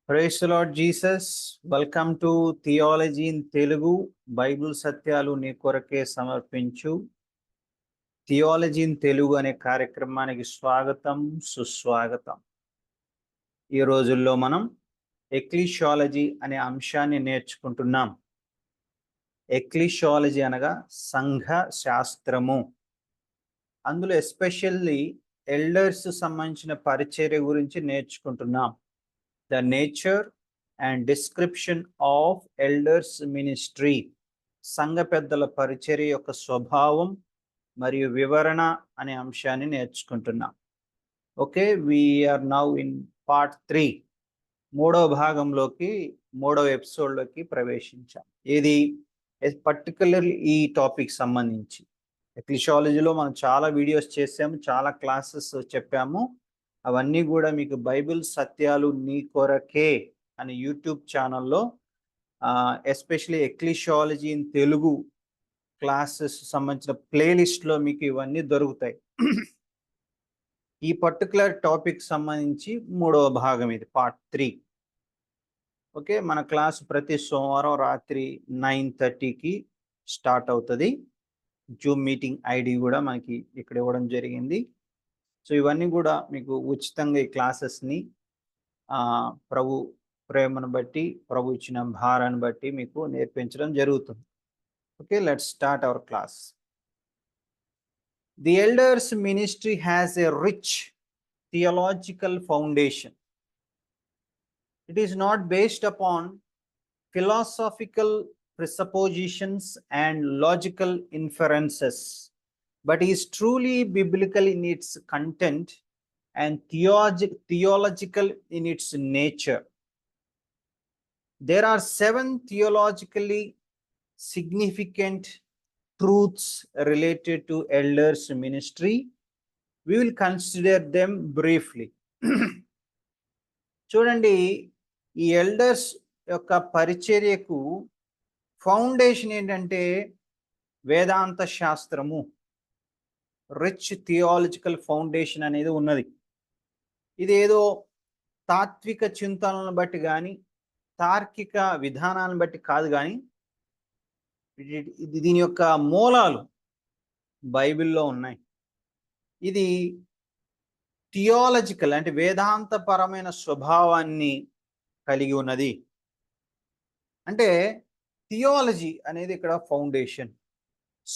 Praise the Lord Jesus. Welcome to Theology in Telugu. Bible సత్యాలు నీ కొరకే సమర్పించు థియాలజీ ఇన్ తెలుగు అనే కార్యక్రమానికి స్వాగతం, సుస్వాగతం. ఈ రోజుల్లో మనం ఎక్లీషియాలజీ అనే అంశాన్ని నేర్చుకుంటున్నాం. ఎక్లీషియాలజీ అనగా సంఘ శాస్త్రము. అందులో ఎస్పెషల్లీ ఎల్డర్స్ సంబంధించిన పరిచర్య గురించి నేర్చుకుంటున్నాం. The nature and description of elders ministry, సంఘ పెద్దల పరిచర్య యొక్క స్వభావం మరియు వివరణ అనే అంశాన్ని నేర్చుకుంటున్నాం. Okay, we're now in part 3, మూడవ భాగంలోకి, మూడవ ఎపిసోడ్లోకి ప్రవేశించాం. ఇది పర్టికులర్లీ ఈ టాపిక్ సంబంధించి ఎక్లీషియాలజీలో మనం చాలా వీడియోస్ చేసాము, చాలా క్లాసెస్ చెప్పాము. అవన్నీ కూడా మీకు బైబిల్ సత్యాలు నీ కొరకే అనే యూట్యూబ్ ఛానల్లో ఎస్పెషలీ ఎక్లీషియాలజీ ఇన్ తెలుగు క్లాసెస్ సంబంధించిన ప్లేలిస్ట్లో మీకు ఇవన్నీ దొరుకుతాయి. ఈ పర్టికులర్ టాపిక్ సంబంధించి మూడవ భాగం ఇది, పార్ట్ 3. ఓకే, మన క్లాస్ ప్రతి సోమవారం రాత్రి 9:30కి స్టార్ట్ అవుతుంది. జూమ్ మీటింగ్ ఐడి కూడా మనకి ఇక్కడ ఇవ్వడం జరిగింది. సో ఇవన్నీ కూడా మీకు ఉచితంగా ఈ క్లాసెస్ని ప్రభు ప్రేమను బట్టి, ప్రభు ఇచ్చిన భారాన్ని బట్టి మీకు నేర్పించడం జరుగుతుంది. Okay, let's start our class. The elders ministry has a rich theological foundation. It is not based upon philosophical presuppositions and logical inferences, but is truly biblical in its content and theological in its nature. There are 7 theologically significant truths related to elders ministry. We will consider them briefly. చూడండి, ఈ elders యొక్క పరిచర్యకు foundation ఏంటంటే వేదాంత శాస్త్రము. Rich theological foundation అనేది ఉన్నది. ఇది ఏదో తాత్విక చింతనలను బట్టి కానీ, తార్కిక విధానాలను బట్టి కాదు, కానీ దీని యొక్క మూలాలు బైబిల్లో ఉన్నాయి. ఇది థియాలజికల్ అంటే వేదాంతపరమైన స్వభావాన్ని కలిగి ఉన్నది. అంటే థియాలజీ అనేది ఇక్కడ ఫౌండేషన్,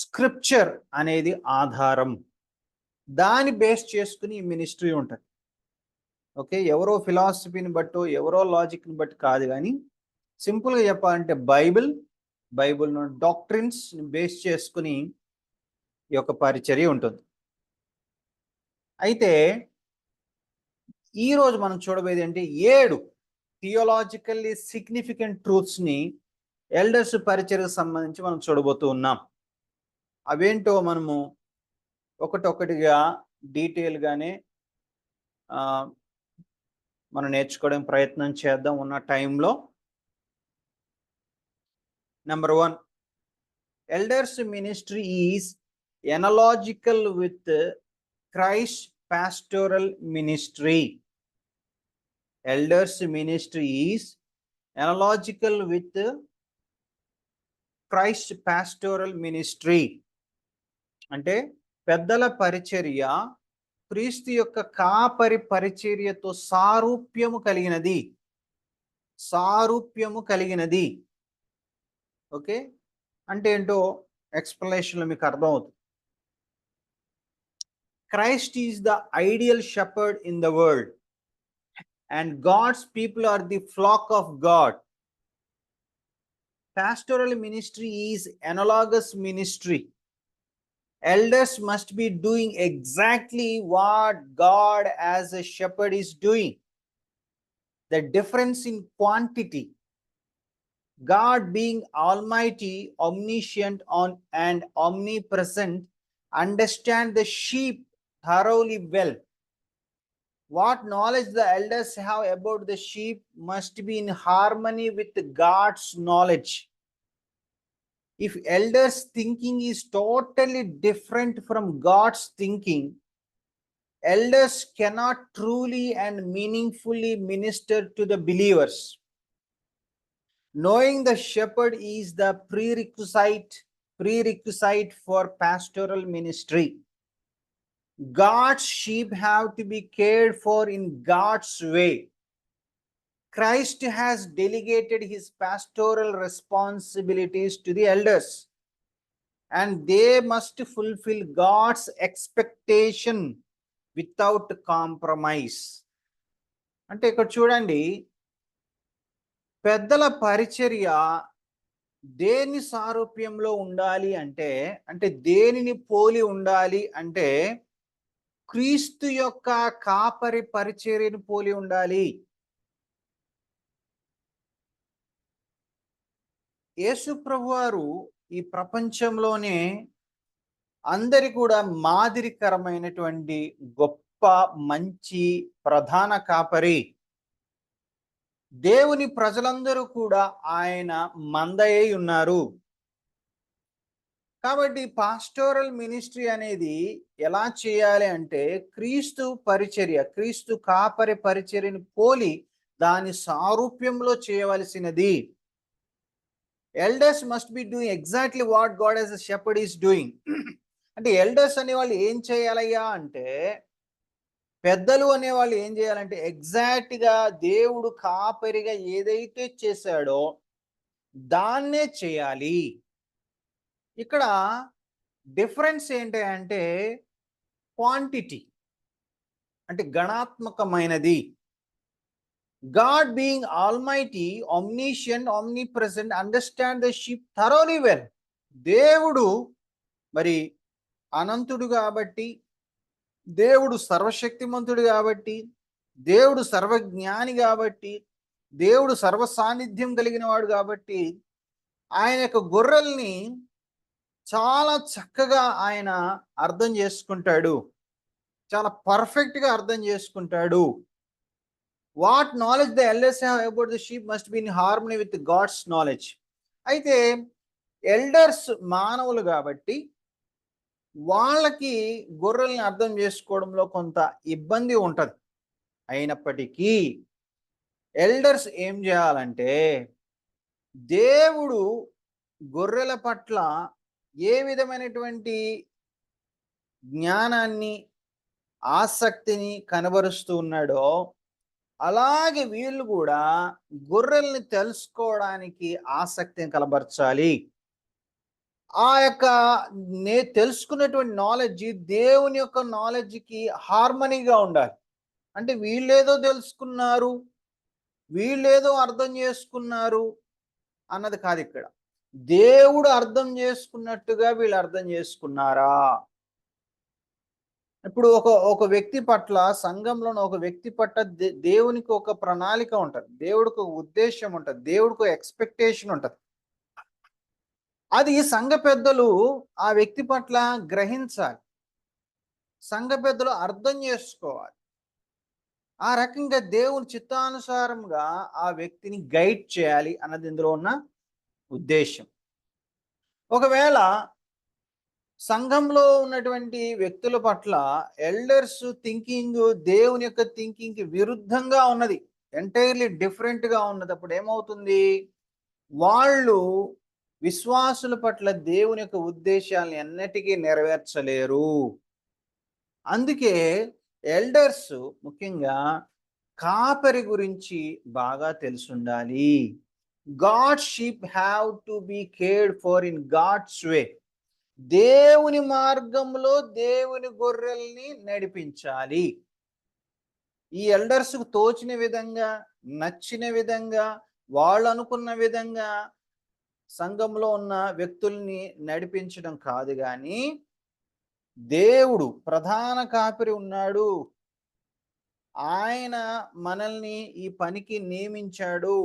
స్క్రిప్చర్ అనేది ఆధారం. దాన్ని బేస్ చేసుకుని ఈ మినిస్ట్రీ ఉంటుంది. ఓకే, ఎవరో ఫిలాసఫీని బట్టో, ఎవరో లాజిక్ని బట్టి కాదు, కానీ సింపుల్గా చెప్పాలంటే బైబిల్ డాక్ట్రిన్స్ బేస్ చేసుకుని ఈ యొక్క పరిచర్య ఉంటుంది. అయితే ఈరోజు మనం చూడబోయేది అంటే 7 థియోలాజికల్లీ సిగ్నిఫికెంట్ ట్రూత్స్ని ఎల్డర్స్ పరిచర్యకు సంబంధించి మనం చూడబోతూ ఉన్నాం. అవేంటో మనము ఒకటొకటిగా డీటెయిల్గానే మనం నేర్చుకోవడం ప్రయత్నం చేద్దాం ఉన్న టైంలో. Number 1, elders ministry is analogical with Christ pastoral ministry. Elders ministry is analogical with Christ pastoral ministry. అంటే పెద్దల పరిచర్య క్రీస్తు యొక్క కాపరి పరిచర్యతో సారూప్యము కలిగినది. ఓకే, అంటే ఏంటో ఎక్స్ప్లెనేషన్లో మీకు అర్థమవుతుంది. Christ is the ideal shepherd in the world, and God's people are the flock of God. Pastoral ministry is analogous ministry. Elders must be doing exactly what God as a shepherd is doing. The difference in quantity. God being almighty, omniscient, and omnipresent, understand the sheep thoroughly well. What knowledge the elders have about the sheep must be in harmony with God's knowledge. If elders' thinking is totally different from God's thinking, elders cannot truly and meaningfully minister to the believers. Knowing the shepherd is the prerequisite for pastoral ministry. God's sheep have to be cared for in God's way. Christ has delegated his pastoral responsibilities to the elders, and they must fulfill God's expectation without compromise. అంటే ఇక్కడ చూడండి, పెద్దల పరిచర్య దేని సారూప్యంలో ఉండాలి అంటే, దేనిని పోలి ఉండాలి అంటే, క్రీస్తు యొక్క కాపరి పరిచర్యను పోలి ఉండాలి. యేసు ప్రభువారు ఈ ప్రపంచంలోనే అందరి కూడా మాదిరికరమైనటువంటి గొప్ప మంచి ప్రధాన కాపరి. దేవుని ప్రజలందరూ కూడా ఆయన మందయై ఉన్నారు. కాబట్టి పాస్టోరల్ మినిస్ట్రీ అనేది ఎలా చేయాలి అంటే, క్రీస్తు పరిచర్య, క్రీస్తు కాపరి పరిచర్యని పోలి దాని సారూప్యంలో చేయవలసినది. Elders must be doing exactly what God as a shepherd is doing. అంటే ఎల్డర్స్ అనేవాళ్ళు ఏం చేయాలయ్యా అంటే, పెద్దలు అనేవాళ్ళు ఏం చేయాలంటే, ఎగ్జాక్ట్ గా దేవుడు కాపరిగా ఏదైతే చేశాడో దాన్నే చేయాలి. ఇక్కడ డిఫరెన్స్ ఏంటి అంటే, క్వాంటిటీ అంటే గణాత్మకమైనది. God being almighty, omniscient, omnipresent, understand the sheep thoroughly well. దేవుడు మరి అనంతుడు కాబట్టి, దేవుడు సర్వశక్తిమంతుడు కాబట్టి, దేవుడు సర్వజ్ఞాని కాబట్టి, దేవుడు సర్వ సాన్నిధ్యం కలిగిన వాడు కాబట్టి, ఆయన యొక్క గొర్రెల్ని చాలా చక్కగా ఆయన అర్థం చేసుకుంటాడు, చాలా పర్ఫెక్ట్గా అర్థం చేసుకుంటాడు. What knowledge the elders have about the sheep must be in harmony with God's knowledge. అయితే ఎల్డర్స్ మానవులు కాబట్టి వాళ్ళకి గొర్రెల్ని అర్థం చేసుకోవడంలో కొంత ఇబ్బంది ఉంటుంది. అయినప్పటికీ ఎల్డర్స్ ఏం చేయాలంటే, దేవుడు గొర్రెల పట్ల ఏ విధమైనటువంటి జ్ఞానాన్ని, ఆసక్తిని కనబరుస్తూ ఉన్నాడో, అలాగే వీళ్ళు కూడా గొర్రెల్ని తెలుసుకోవడానికి ఆసక్తిని కనబరచాలి. ఆ యొక్క తెలుసుకున్నటువంటి నాలెడ్జ్ దేవుని యొక్క నాలెడ్జ్కి హార్మనీగా ఉండాలి. అంటే వీళ్ళేదో తెలుసుకున్నారు, వీళ్ళేదో అర్థం చేసుకున్నారు అన్నది కాదు. ఇక్కడ దేవుడు అర్థం చేసుకున్నట్టుగా వీళ్ళు అర్థం చేసుకున్నారా? ఇప్పుడు ఒక వ్యక్తి పట్ల, సంఘంలోని ఒక వ్యక్తి పట్ల దేవునికి ఒక ప్రణాళిక ఉంటుంది, దేవుడికి ఒక ఉద్దేశం ఉంటుంది, దేవుడికి ఒక ఎక్స్పెక్టేషన్ ఉంటుంది. అది సంఘ పెద్దలు ఆ వ్యక్తి పట్ల గ్రహించాలి, సంఘ పెద్దలు అర్థం చేసుకోవాలి. ఆ రకంగా దేవుని చిత్తానుసారంగా ఆ వ్యక్తిని గైడ్ చేయాలి అన్నది ఇందులో ఉన్న ఉద్దేశం. ఒకవేళ సంఘంలో ఉన్నటువంటి వ్యక్తుల పట్ల ఎల్డర్స్ థింకింగ్ దేవుని యొక్క థింకింగ్కి విరుద్ధంగా ఉన్నది, ఎంటైర్లీ డిఫరెంట్గా ఉన్నది, అప్పుడు ఏమవుతుంది? వాళ్ళు విశ్వాసుల పట్ల దేవుని యొక్క ఉద్దేశాలను ఎన్నటికీ నెరవేర్చలేరు. అందుకే ఎల్డర్స్ ముఖ్యంగా కాపరి గురించి బాగా తెలుసుండాలి. God sheep have to be cared for in God's way. దేవుని మార్గంలో దేవుని గొర్రెల్ని నడిపించాలి. ఈ ఎల్డర్స్కు తోచిన విధంగా, నచ్చిన విధంగా, వాళ్ళు అనుకున్న విధంగా సంఘంలో ఉన్న వ్యక్తుల్ని నడిపించడం కాదు, కానీ దేవుడు ప్రధాన కాపరి ఉన్నాడు, ఆయన మనల్ని ఈ పనికి నియమించాడు,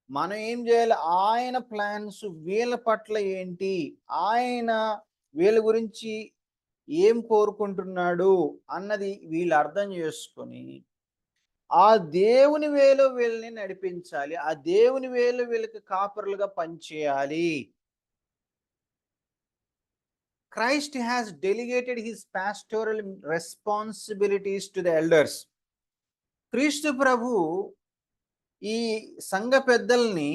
మనం ఏం చేయాలి, ఆయన ప్లాన్స్ వీళ్ళ పట్ల ఏంటి, ఆయన వీళ్ళ గురించి ఏం కోరుకుంటున్నాడు అన్నది వీళ్ళు అర్థం చేసుకొని ఆ దేవుని వేలో వీళ్ళని నడిపించాలి, ఆ దేవుని వేలో వీళ్ళకి కాపరులుగా పనిచేయాలి. Christ has delegated his pastoral responsibilities to the elders. క్రీస్తు ప్రభు ఈ సంఘ పెద్దల్ని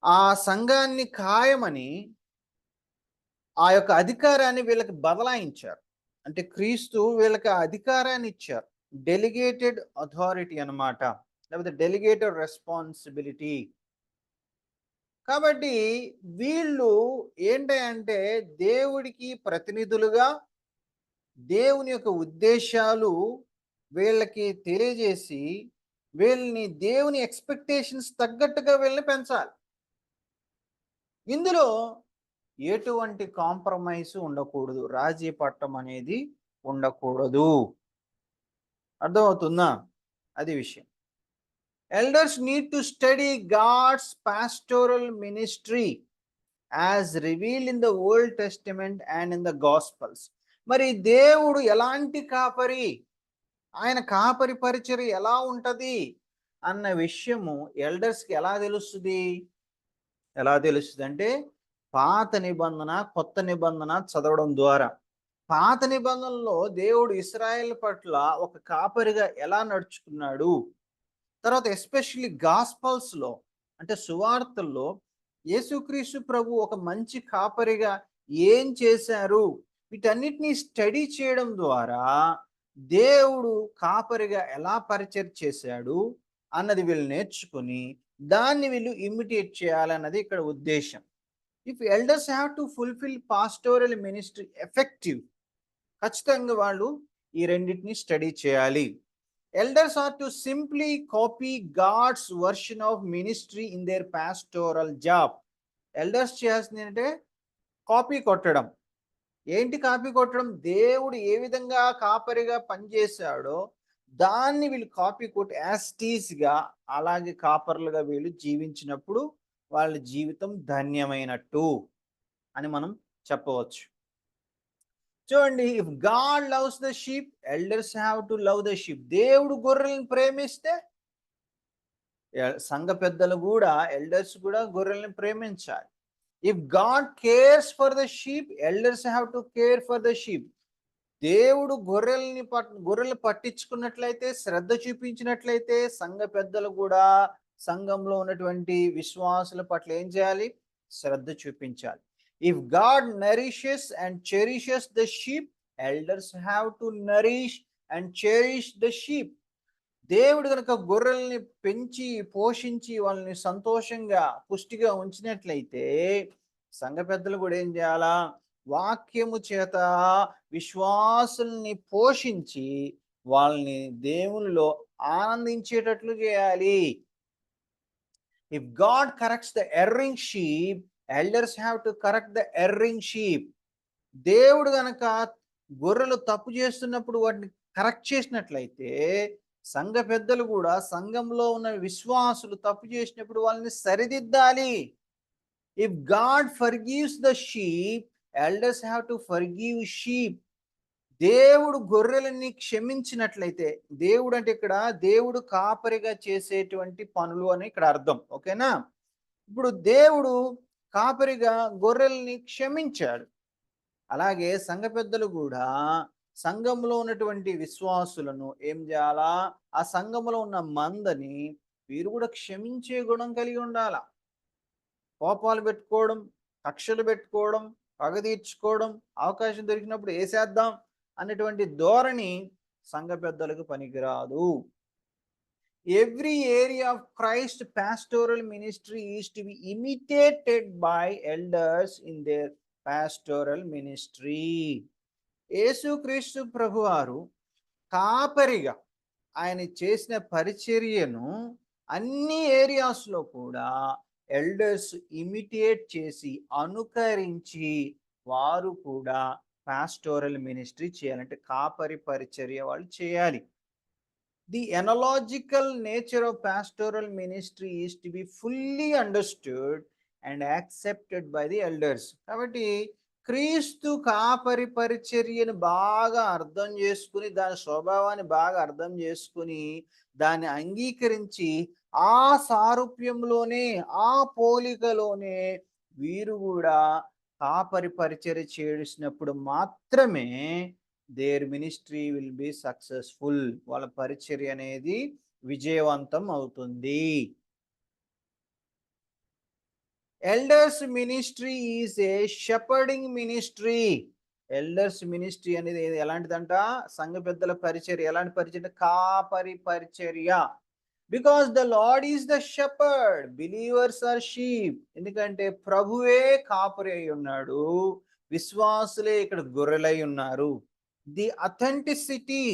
ఆ సంఘాన్ని కాయమని ఆ యొక్క అధికారాన్ని వీళ్ళకి బదలాయించారు. అంటే క్రీస్తు వీళ్ళకి ఆ అధికారాన్ని ఇచ్చారు. డెలిగేటెడ్ అథారిటీ అన్నమాట, లేకపోతే డెలిగేటెడ్ రెస్పాన్సిబిలిటీ. కాబట్టి వీళ్ళు ఏంటంటే దేవుడికి ప్రతినిధులుగా దేవుని యొక్క ఉద్దేశాలు వీళ్ళకి తెలియజేసి వీళ్ళని దేవుని ఎక్స్పెక్టేషన్స్ తగ్గట్టుగా వీళ్ళని పెంచాలి. ఇందులో ఎటువంటి కాంప్రమైజ్ ఉండకూడదు, రాజీ పట్టం అనేది ఉండకూడదు. అర్థమవుతుందా? అది విషయం. Elders need to study God's pastoral ministry as revealed in the Old Testament and in the Gospels. మరి దేవుడు ఎలాంటి కాపరి, ఆయన కాపరి పరిచర్య ఎలా ఉంటది అన్న విషయము ఎల్డర్స్కి ఎలా తెలుస్తుంది? అంటే పాత నిబంధన కొత్త నిబంధన చదవడం ద్వారా. పాత నిబంధనలో దేవుడు ఇశ్రాయేల్ పట్ల ఒక కాపరిగా ఎలా నడుచుకున్నాడు, తర్వాత ఎస్పెషల్లీ గాస్పల్స్లో అంటే సువార్తల్లో యేసుక్రీస్తు ప్రభు ఒక మంచి కాపరిగా ఏం చేశారు, వీటన్నిటినీ స్టడీ చేయడం ద్వారా దేవుడు కాపరిగా ఎలా పరిచయం చేశాడు అన్నది వీళ్ళు నేర్చుకుని దాన్ని వీళ్ళు ఇమిటేట్ చేయాలన్నది ఇక్కడ ఉద్దేశం. If elders have to fulfil pastoral ministry effective, ఖచ్చితంగా వాళ్ళు ఈ రెండింటిని స్టడీ చేయాలి. Elders are to simply copy God's version of ministry in their pastoral job. Elders చేయాల్సింది ఏంటంటే కాపీ కొట్టడం. ఏంటి కాపీ కొట్టడం? దేవుడు ఏ విధంగా కాపరిగా పనిచేశాడో దాన్ని వీళ్ళు కాపీ కొట్టి యాస్టీస్గా అలాగే కాపర్లుగా వీళ్ళు జీవించినప్పుడు వాళ్ళ జీవితం ధన్యమైనట్టు అని మనం చెప్పవచ్చు. చూడండి, if God loves the sheep, elders have to love the sheep. దేవుడు గొర్రెలను ప్రేమిస్తే సంఘ పెద్దలు కూడా, ఎల్డర్స్ కూడా గొర్రెలను ప్రేమించాలి. If God cares for the sheep, elders have to care for the sheep. దేవుడు గొర్రెలు పట్టించుకున్నట్లయితే, శ్రద్ధ చూపించినట్లయితే సంఘ పెద్దలు కూడా సంఘంలో ఉన్నటువంటి విశ్వాసుల పట్ల ఏం చేయాలి? శ్రద్ధ చూపించాలి. If God nourishes and cherishes the sheep, elders have to nourish and cherish the sheep. దేవుడు కనుక గొర్రెల్ని పెంచి పోషించి వాళ్ళని సంతోషంగా పుష్టిగా ఉంచినట్లయితే సంఘ పెద్దలు కూడా ఏం చేయాలా? వాక్యము చేత విశ్వాసుల్ని పోషించి వాళ్ళని దేవునిలో ఆనందించేటట్లు చేయాలి. If God corrects the erring sheep, elders have to correct the erring sheep. దేవుడు గనక గొర్రెలు తప్పు చేస్తున్నప్పుడు వాటిని కరెక్ట్ చేసినట్లయితే సంఘ పెద్దలు కూడా సంఘంలో ఉన్న విశ్వాసులు తప్పు చేసినప్పుడు వాళ్ళని సరిదిద్దాలి. If God forgives the sheep, elders have to forgive sheep. దేవుడు గొర్రెలని క్షమించినట్లయితే, దేవుడు అంటే ఇక్కడ దేవుడు కాపరిగా చేసేటువంటి పనులు అని ఇక్కడ అర్థం. ఓకేనా? ఇప్పుడు దేవుడు కాపరిగా గొర్రెల్ని క్షమించాడు. అలాగే సంఘ పెద్దలు కూడా సంఘంలో ఉన్నటువంటి విశ్వాసులను ఏం చేయాలా? ఆ సంఘంలో ఉన్న మందని వీరు కూడా క్షమించే గుణం కలిగి ఉండాల. కోపాలు పెట్టుకోవడం, కక్షలు పెట్టుకోవడం, పగ తీర్చుకోవడం, అవకాశం దొరికినప్పుడు వేసేద్దాం అనేటువంటి ధోరణి సంఘ పెద్దలకు పనికిరాదు. Every area of Christ pastoral ministry is to be imitated by elders in their pastoral ministry. యేసుక్రీస్తు ప్రభువారు కాపరిగా ఆయన చేసిన పరిచర్యను అన్ని ఏరియాస్లో కూడా ఎల్డర్స్ ఇమిటేట్ చేసి అనుకరించి వారు కూడా పాస్టోరల్ మినిస్ట్రీ చేయాలంటే కాపరి పరిచర్య వాళ్ళు చేయాలి. The analogical nature of pastoral ministry is to be fully understood and accepted by the elders. కాబట్టి క్రీస్తు కాపరి పరిచర్యను బాగా అర్థం చేసుకుని దాని స్వభావాన్ని బాగా అర్థం చేసుకుని దాన్ని అంగీకరించి ఆ సారూప్యంలోనే ఆ పోలికలోనే వీరు కూడా కాపరి పరిచర్య చేసినప్పుడు మాత్రమే their ministry will be successful. వాళ్ళ పరిచర్య అనేది విజయవంతం అవుతుంది. Elders ministry is a shepherding ministry. Elders ministry అనేది ఎలాంటిదంట? సంఘ పెద్దల పరిచర్య. ఎలాంటి పరిచర్య? కాపరి పరిచర్య. Because the Lord is the shepherd, believers are sheep. ఎందుకంటే ప్రభువే కాపరి అయి ఉన్నాడు, విశ్వాసులే ఇక్కడ గొర్రెలై ఉన్నారు. The authenticity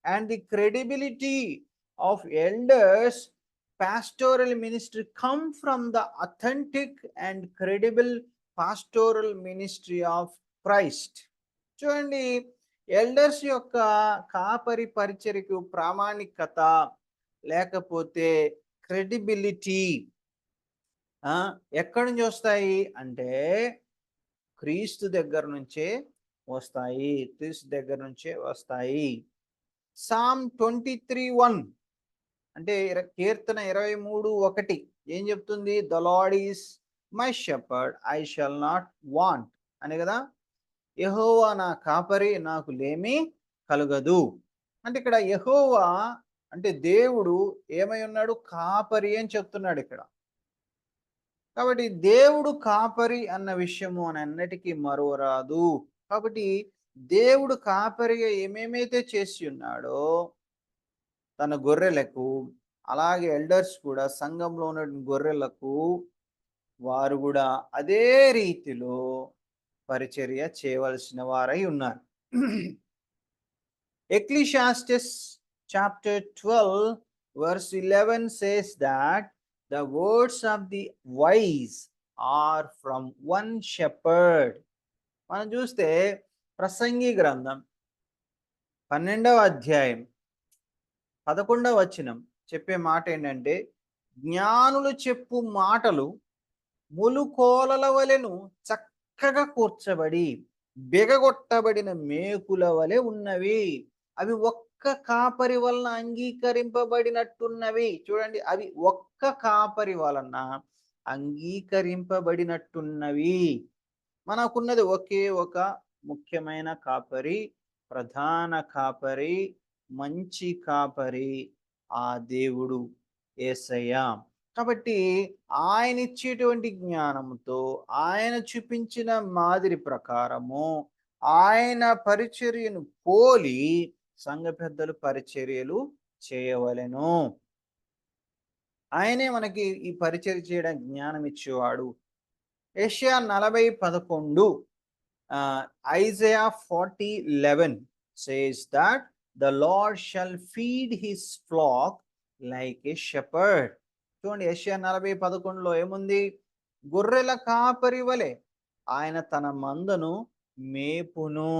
and the credibility of elders pastoral ministry come from the authentic and credible pastoral ministry of Christ. చూడండి, ఎల్డర్స్ యొక్క కాపరి పరిచర్యకు ప్రామాణికత లేకపోతే క్రెడిబిలిటీ ఎక్కడి నుంచి వస్తాయి అంటే క్రీస్తు దగ్గర నుంచే వస్తాయి. క్రీస్తు దగ్గర నుంచే వస్తాయి. సామ్ 23:1 అంటే కీర్తన 23:1 ఏం చెప్తుంది? The Lord is my shepherd, I shall not want అని కదా. యెహోవా నా కాపరి, నాకు లేమి కలుగదు. అంటే ఇక్కడ యెహోవా అంటే దేవుడు ఏమై ఉన్నాడు? కాపరి అని చెప్తున్నాడు ఇక్కడ. కాబట్టి దేవుడు కాపరి అన్న విషయము అని అన్నిటికీ మరువరాదు. కాబట్టి దేవుడు కాపరిగా ఏమేమైతే చేసి ఉన్నాడో తన గొర్రెలకు, అలాగే ఎల్డర్స్ కూడా సంఘంలో ఉన్న గొర్రెలకు వారు కూడా అదే రీతిలో పరిచర్య చేయవలసిన వారై ఉన్నారు. ఎక్లీషియాస్టిస్ chapter 12 verse 11 says that the words of the wise are from one shepherd. మనం చూస్తే ప్రసంగి గ్రంథం 12వ అధ్యాయం 11వ వచనం చెప్పే మాట ఏంటంటే, జ్ఞానులు చెప్పు మాటలు ములుకోలల వలెను చక్కగా కూర్చబడి బిగగొట్టబడిన మేకుల వలె ఉన్నవి. అవి ఒక్క కాపరి వలన అంగీకరింపబడినట్టున్నవి. చూడండి, అవి ఒక్క కాపరి వలన అంగీకరింపబడినట్టున్నవి. మనకున్నది ఒకే ఒక ముఖ్యమైన కాపరి, ప్రధాన కాపరి, మంచి కాపరి, ఆ దేవుడు యేసయ్య. కాబట్టి ఆయన ఇచ్చేటువంటి జ్ఞానంతో, ఆయన చూపించిన మాదిరి ప్రకారము, ఆయన పరిచర్యను పోలి సంఘ పెద్దలు పరిచర్యలు చేయవలెను. ఆయనే మనకి ఈ పరిచర్య చేయడానికి జ్ఞానం ఇచ్చేవాడు. యెషయా 40:11 Isaiah 40:11 says that the Lord shall feed his flock like a shepherd. చూడండి, యెషయా 40:11లో ఏముంది? గొర్రెల కాపరి వలె ఆయన తన మందను మేపును.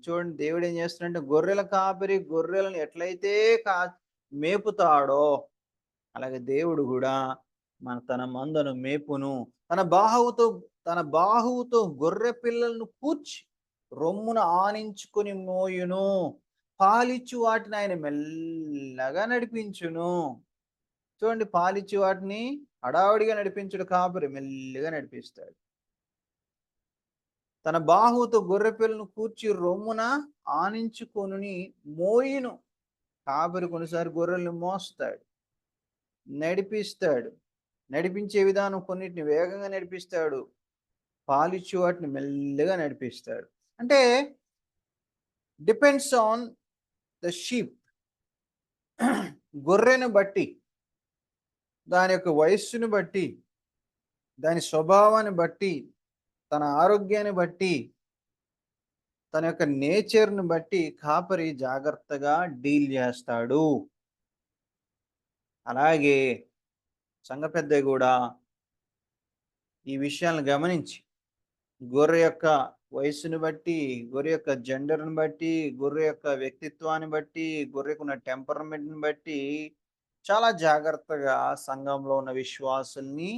చూడండి, దేవుడు ఏం చేస్తున్నాడంటే గొర్రెల కాపరి గొర్రెలను ఎట్లయితే మేపుతాడో అలాగే దేవుడు కూడా తన మందను మేపును. తన బాహువుతో గొర్రె పిల్లలను కూర్చి రొమ్మున ఆనించుకొని మోయును. పాలిచ్చు వాటిని ఆయన మెల్లగా నడిపించును. చూడండి, పాలిచ్చి వాటిని హడావుడిగా నడిపించుడు కాపరి, మెల్లిగా నడిపిస్తాడు. తన బాహువుతో గొర్రె పిల్లను కూర్చి రొమ్మున ఆనించుకొని మోయును. కాపరి కొన్నిసారి గొర్రెలను మోస్తాడు, నడిపిస్తాడు. నడిపించే విధానం కొన్నిటిని వేగంగా నడిపిస్తాడు, పాలిచ్చి వాటిని మెల్లగా నడిపిస్తాడు. అంటే డిపెండ్స్ ఆన్ ద షీప్. గొర్రెను బట్టి, దాని యొక్క వయస్సును బట్టి, దాని స్వభావాన్ని బట్టి, తన ఆరోగ్యాన్ని బట్టి, తన యొక్క నేచర్ను బట్టి కాపరి జాగ్రత్తగా డీల్ చేస్తాడు. అలాగే సంఘ పెద్ద కూడా ఈ విషయాలను గమనించి గొర్రె యొక్క వయస్సును బట్టి, గొర్రె యొక్క జెండర్ని బట్టి, గొర్రె యొక్క వ్యక్తిత్వాన్ని బట్టి, గొర్రెకున్న టెంపర్మెంట్ని బట్టి చాలా జాగ్రత్తగా సంఘంలో ఉన్న విశ్వాసుల్ని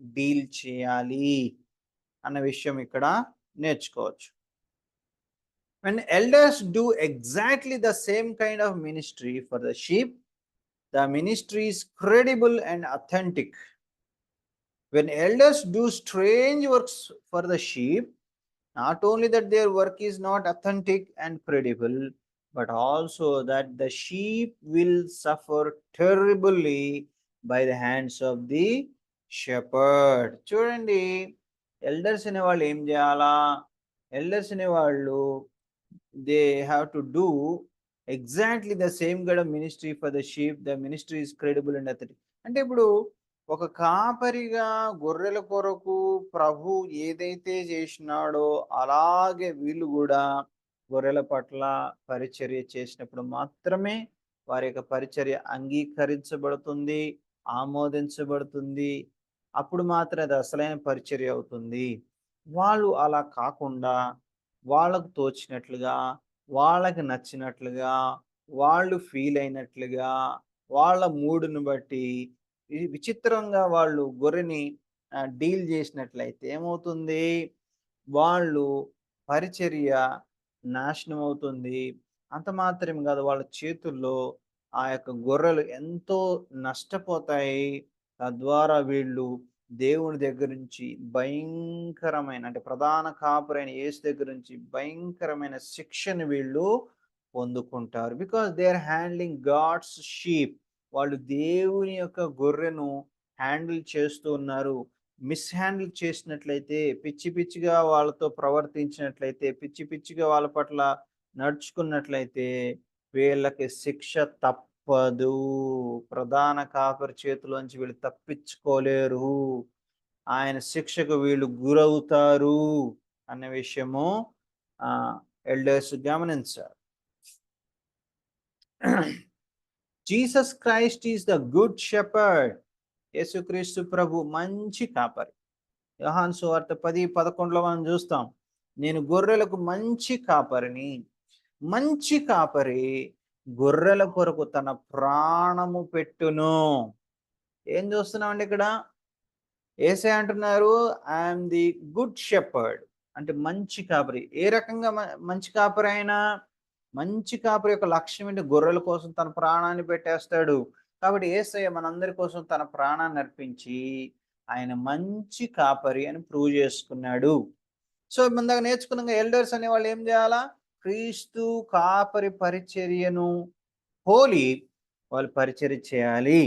డీల్ చేయాలి అన్న విషయం ఇక్కడ నేర్చుకోవచ్చు. When elders do exactly the same kind of ministry for the sheep, the ministry is credible and authentic. When elders do strange works for the sheep, Not only that their work is not authentic and credible, but also that the sheep will suffer terribly by the hands of the shepherd. చూడండి, elders అనే వాళ్ళు ఏం చేయాలా? Elders అనే వాళ్ళు they have to do exactly the same God ministry for the sheep. The ministry is credible and authentic. అంటే ఇప్పుడు ఒక కాపరిగా గొర్రెల కొరకు ప్రభు ఏదైతే చేసినాడో అలాగే వీళ్ళు కూడా గొర్రెల పట్ల పరిచర్య చేసినప్పుడు మాత్రమే వారి యొక్క పరిచర్య అంగీకరించబడుతుంది, ఆమోదించబడుతుంది. అప్పుడు మాత్రం అది అసలైన పరిచర్య అవుతుంది. వాళ్ళు అలా కాకుండా వాళ్ళకు తోచినట్లుగా, వాళ్ళకి నచ్చినట్లుగా, వాళ్ళు ఫీల్ అయినట్లుగా, వాళ్ళ మూడుని బట్టి విచిత్రంగా వాళ్ళు గొర్రెని డీల్ చేసినట్లయితే ఏమవుతుంది? వాళ్ళు పరిచర్య నాశనం అవుతుంది. అంత మాత్రమే కాదు, వాళ్ళ చేతుల్లో ఆ యొక్క గొర్రెలు ఎంతో నష్టపోతాయి. తద్వారా వీళ్ళు దేవుని దగ్గర నుంచి భయంకరమైన, అంటే ప్రధాన కాపురైన యేసు దగ్గర నుంచి భయంకరమైన శిక్షను వీళ్ళు పొందుకుంటారు. Because they are handling God's sheep. వాళ్ళు దేవుని యొక్క గొర్రెను హ్యాండిల్ చేస్తూ ఉన్నారు. మిస్‌హ్యాండిల్ చేసినట్లయితే, పిచ్చి పిచ్చిగా వాళ్ళతో ప్రవర్తించినట్లయితే, పిచ్చి పిచ్చిగా వాళ్ళ పట్ల నడుచుకున్నట్లయితే వీళ్ళకి శిక్ష తప్పదు. ప్రధాన కాపరి చేతిలోంచి వీళ్ళు తప్పించుకోలేరు. ఆయన శిక్షకు వీళ్ళు గురవుతారు అన్న విషయము ఎల్డర్స్ గమనించారు. Jesus Christ is the good shepherd. యేసుక్రీస్తు ప్రభు మంచి కాపరి. యోహాను సువార్త 10:11 మనం చూస్తాం, నేను గొర్రెలకు మంచి కాపరిని. మంచి కాపరి గొర్రెల కొరకు తన ప్రాణము పెట్టును. ఏం చూస్తున్నామండి ఇక్కడ? యేసే అంటున్నారు, ఐఎమ్ ది గుడ్ షెపర్డ్. అంటే మంచి కాపరి. ఏ రకంగా మంచి కాపరి అయినా? మంచి కాపరి యొక్క లక్ష్యం ఏంటి? గొర్రెల కోసం తన ప్రాణాన్ని పెట్టేస్తాడు. కాబట్టి యేసయ్య మనందరి కోసం తన ప్రాణాన్ని అర్పించి ఆయన మంచి కాపరి అని ప్రూవ్ చేసుకున్నాడు. సో ముందుగా నేర్చుకున్నాక ఎల్డర్స్ అనే వాళ్ళు ఏం చేయాలా? క్రీస్తు కాపరి పరిచర్యను పోలి వాళ్ళు పరిచర్య చేయాలి.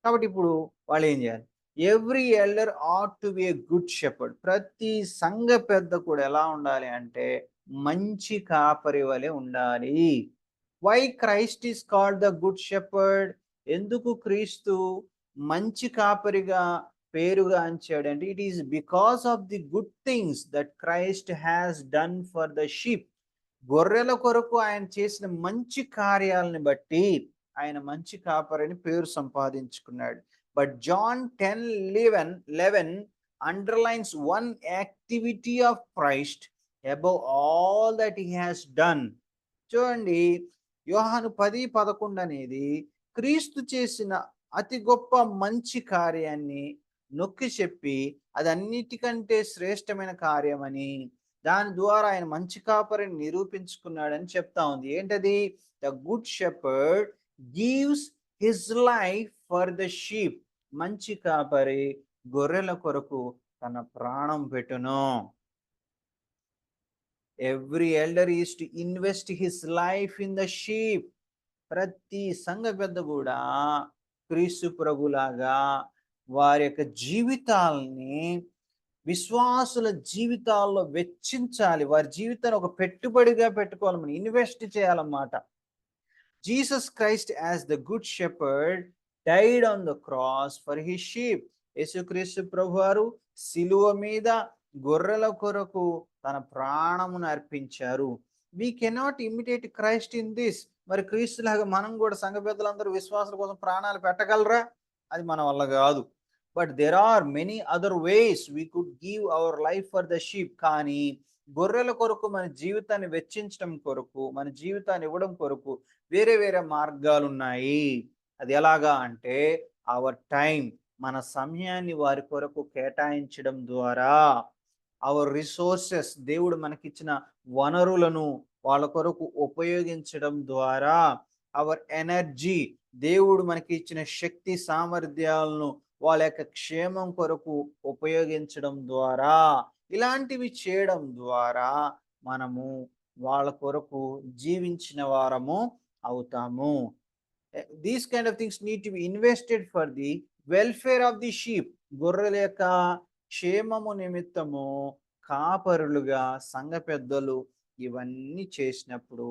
కాబట్టి ఇప్పుడు వాళ్ళు ఏం చేయాలి? Every elder ought to be a good shepherd. ప్రతి సంఘ పెద్ద కూడా ఎలా ఉండాలి అంటే మంచి కాపరి వలె ఉండాలి. Why Christ is called the good shepherd? ఎందుకు క్రీస్తు మంచి కాపరిగా పేరుగాంచాడంటే, it is because of the good things that Christ has done for the sheep. గొర్రెల కొరకు ఆయన చేసిన మంచి కార్యాలను బట్టి ఆయన మంచి కాపరిని పేరు సంపాదించుకున్నాడు. But John 10:11 underlines one activity of Christ above all that he has done. చూడండి, యోహాను 10:11 అనేది క్రీస్తు చేసిన అతి గొప్ప మంచి కార్యాన్ని నొక్కి చెప్పి అది అన్నిటికంటే శ్రేష్టమైన కార్యమని, దాని ద్వారా ఆయన మంచి కాపరిని నిరూపించుకున్నాడని చెప్తా ఉంది. ఏంటది? The good shepherd gives his life for the sheep. మంచి కాపరి గొర్రెల కొరకు తన ప్రాణం పెట్టును. Every elder is to invest his life in the sheep. ప్రతి సంఘ పెద్ద కూడా క్రీస్తు ప్రభులాగా వారి యొక్క జీవితాలని విశ్వాసుల జీవితాల్లో వెచ్చించాలి. వారి జీవితాన్ని ఒక పెట్టుబడిగా పెట్టుకోవాలి, మనం ఇన్వెస్ట్ చేయాలన్నమాట. Jesus Christ as the good shepherd died on the cross for his sheep. యేసుక్రీస్తు ప్రభువారు సిలువ మీద గొర్రెల కొరకు తన ప్రాణమును అర్పించారు. We cannot imitate Christ in this. మరి క్రీస్తులాగా మనం కూడా సంఘ పెద్దలందరూ విశ్వాసుల కోసం ప్రాణాలు పెట్టగలరా? అది మన వల్ల కాదు. But there are many other ways we could give our life for the sheep. కానీ గొర్రెల కొరకు మన జీవితాన్ని వెచ్చించడం కొరకు, మన జీవితాన్ని ఇవ్వడం కొరకు వేరే వేరే మార్గాలు ఉన్నాయి. అది ఎలాగా అంటే అవర్ టైం, మన సమయాన్ని వారి కొరకు కేటాయించడం ద్వారా, అవర్ రిసోర్సెస్, దేవుడు మనకిచ్చిన వనరులను వాళ్ళ కొరకు ఉపయోగించడం ద్వారా, అవర్ ఎనర్జీ, దేవుడు మనకి ఇచ్చిన శక్తి సామర్థ్యాలను వాళ్ళ యొక్క క్షేమం కొరకు ఉపయోగించడం ద్వారా, ఇలాంటివి చేయడం ద్వారా మనము వాళ్ళ కొరకు జీవించిన వారము అవుతాము. These kind of things need to be invested for the welfare of the sheep. గొర్రెల యొక్క క్షేమము నిమిత్తము కాపరులుగా సంఘ పెద్దలు ఇవన్నీ చేసినప్పుడు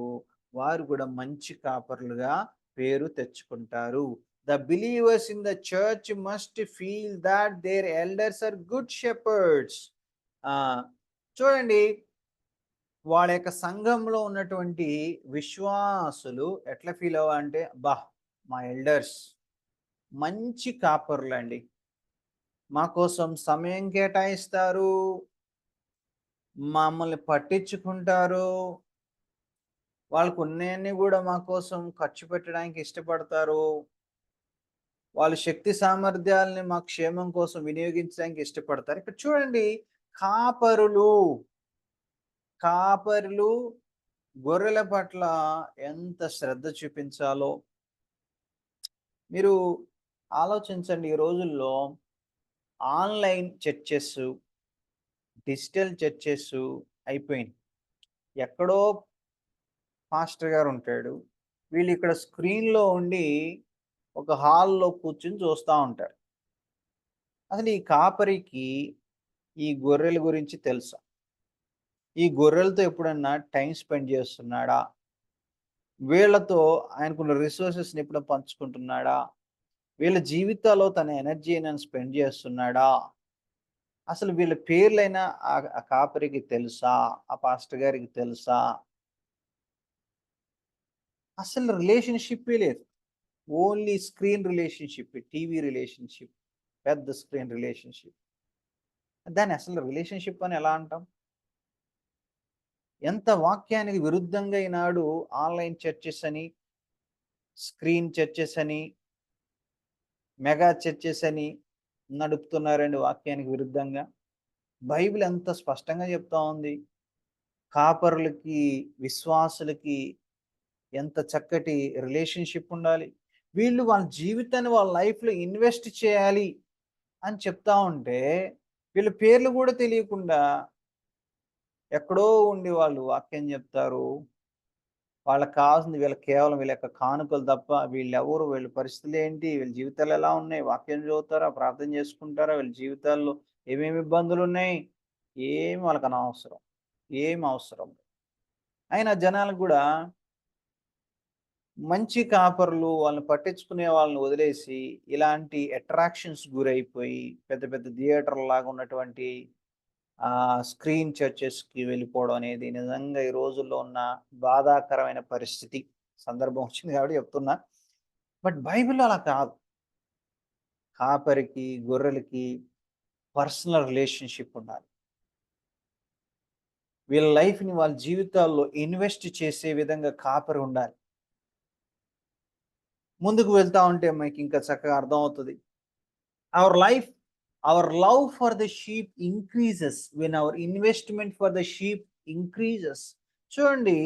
వారు కూడా మంచి కాపరులుగా పేరు తెచ్చుకుంటారు. The believers in the church must feel that their elders are good shepherds. చూడండి, వాళ్ళ యొక్క సంఘంలో ఉన్నటువంటి విశ్వాసులు ఎట్లా ఫీల్ అవ్వాలంటే, బా మా ఎల్డర్స్ మంచి కాపరులండి, మా కోసం సమయం కేటాయిస్తారు, మమ్మల్ని పట్టించుకుంటారు, వాళ్ళకు ఉన్నయన్నీ కూడా మా కోసం ఖర్చు పెట్టడానికి ఇష్టపడతారు, వాళ్ళ శక్తి సామర్థ్యాలని మా క్షేమం కోసం వినియోగించడానికి ఇష్టపడతారు. ఇక్కడ చూడండి, కాపరులు కాపరులు గొర్రెల పట్ల ఎంత శ్రద్ధ చూపించాలో మీరు ఆలోచించండి. ఈ రోజుల్లో ఆన్లైన్ చర్చెస్, డిజిటల్ చర్చెస్ అయిపోయింది. ఎక్కడో పాస్టర్ గారు ఉంటాడు, వీళ్ళు ఇక్కడ స్క్రీన్లో ఉండి ఒక హాల్లో కూర్చుని చూస్తూ ఉంటారు. అసలు ఈ కాపరికి ఈ గొర్రెల గురించి తెలుసా? ఈ గొర్రెలతో ఎప్పుడన్నా టైం స్పెండ్ చేస్తున్నాడా? వీళ్ళతో ఆయనకున్న రిసోర్సెస్ని ఎప్పుడో పంచుకుంటున్నాడా? వీళ్ళ జీవితాల్లో తన ఎనర్జీని స్పెండ్ చేస్తున్నాడా? అసలు వీళ్ళ పేర్లైనా ఆ కాపరికి తెలుసా? ఆ పాస్టర్ గారికి తెలుసా? అసలు రిలేషన్షిప్పే లేదు. Only screen relationship, TV relationship, పెద్ద స్క్రీన్ రిలేషన్షిప్. దాన్ని అసలు రిలేషన్షిప్ అని ఎలా అంటాం? ఎంత వాక్యానికి విరుద్ధంగా ఈనాడు ఆన్లైన్ చర్చెస్ అని, స్క్రీన్ చర్చెస్ అని, మెగా చర్చెస్ అని నడుపుతున్నారండి వాక్యానికి విరుద్ధంగా. బైబిల్ ఎంత స్పష్టంగా చెప్తా ఉంది. కాపరులకి, విశ్వాసులకి ఎంత చక్కటి రిలేషన్షిప్ ఉండాలి. వీళ్ళు వాళ్ళ జీవితాన్ని వాళ్ళ లైఫ్‌లో ఇన్వెస్ట్ చేయాలి అని చెప్తా ఉంటే, వీళ్ళ పేర్లు కూడా తెలియకుండా ఎక్కడో ఉండి వాళ్ళు వాక్యం చెప్తారు. వాళ్ళకి కావాల్సింది వీళ్ళకి కేవలం వీళ్ళ యొక్క కానుకలు తప్ప వీళ్ళెవరు, వీళ్ళ పరిస్థితులేంటి, వీళ్ళ జీవితాలు ఎలా ఉన్నాయి, వాక్యం చదువుతారా, ప్రార్థన చేసుకుంటారా, వీళ్ళ జీవితాల్లో ఏమేమి ఇబ్బందులున్నాయి, ఏమి వాళ్ళకనవసరం. ఏమి అవసరం. అయినా జనాలకు గూడా మంచి కాపరులు వాళ్ళని పట్టించుకునే వాళ్ళని వదిలేసి, ఇలాంటి అట్రాక్షన్స్ గురైపోయి పెద్ద పెద్ద థియేటర్‌లాగా ఉన్నటువంటి స్క్రీన్ చర్చెస్‌కి వెళ్ళిపోవడం అనేది నిజంగా ఈ రోజుల్లో ఉన్న బాధాకరమైన పరిస్థితి. సందర్భం వచ్చింది కాబట్టి చెప్తున్నా. బట్ బైబిల్‌లో అలా కాదు. కాపరికి, గొర్రెలకి పర్సనల్ రిలేషన్‌షిప్ ఉండాలి. వీళ్ళ లైఫ్‌ని వాళ్ళ జీవితాల్లో ఇన్వెస్ట్ చేసే విధంగా కాపరి ఉండాలి. ముందుకు వెళ్తా ఉంటే మనకింకా చక్కగా అర్థమవుతది. Our life, our love for the sheep increases when our investment for the sheep increases. చూడండి,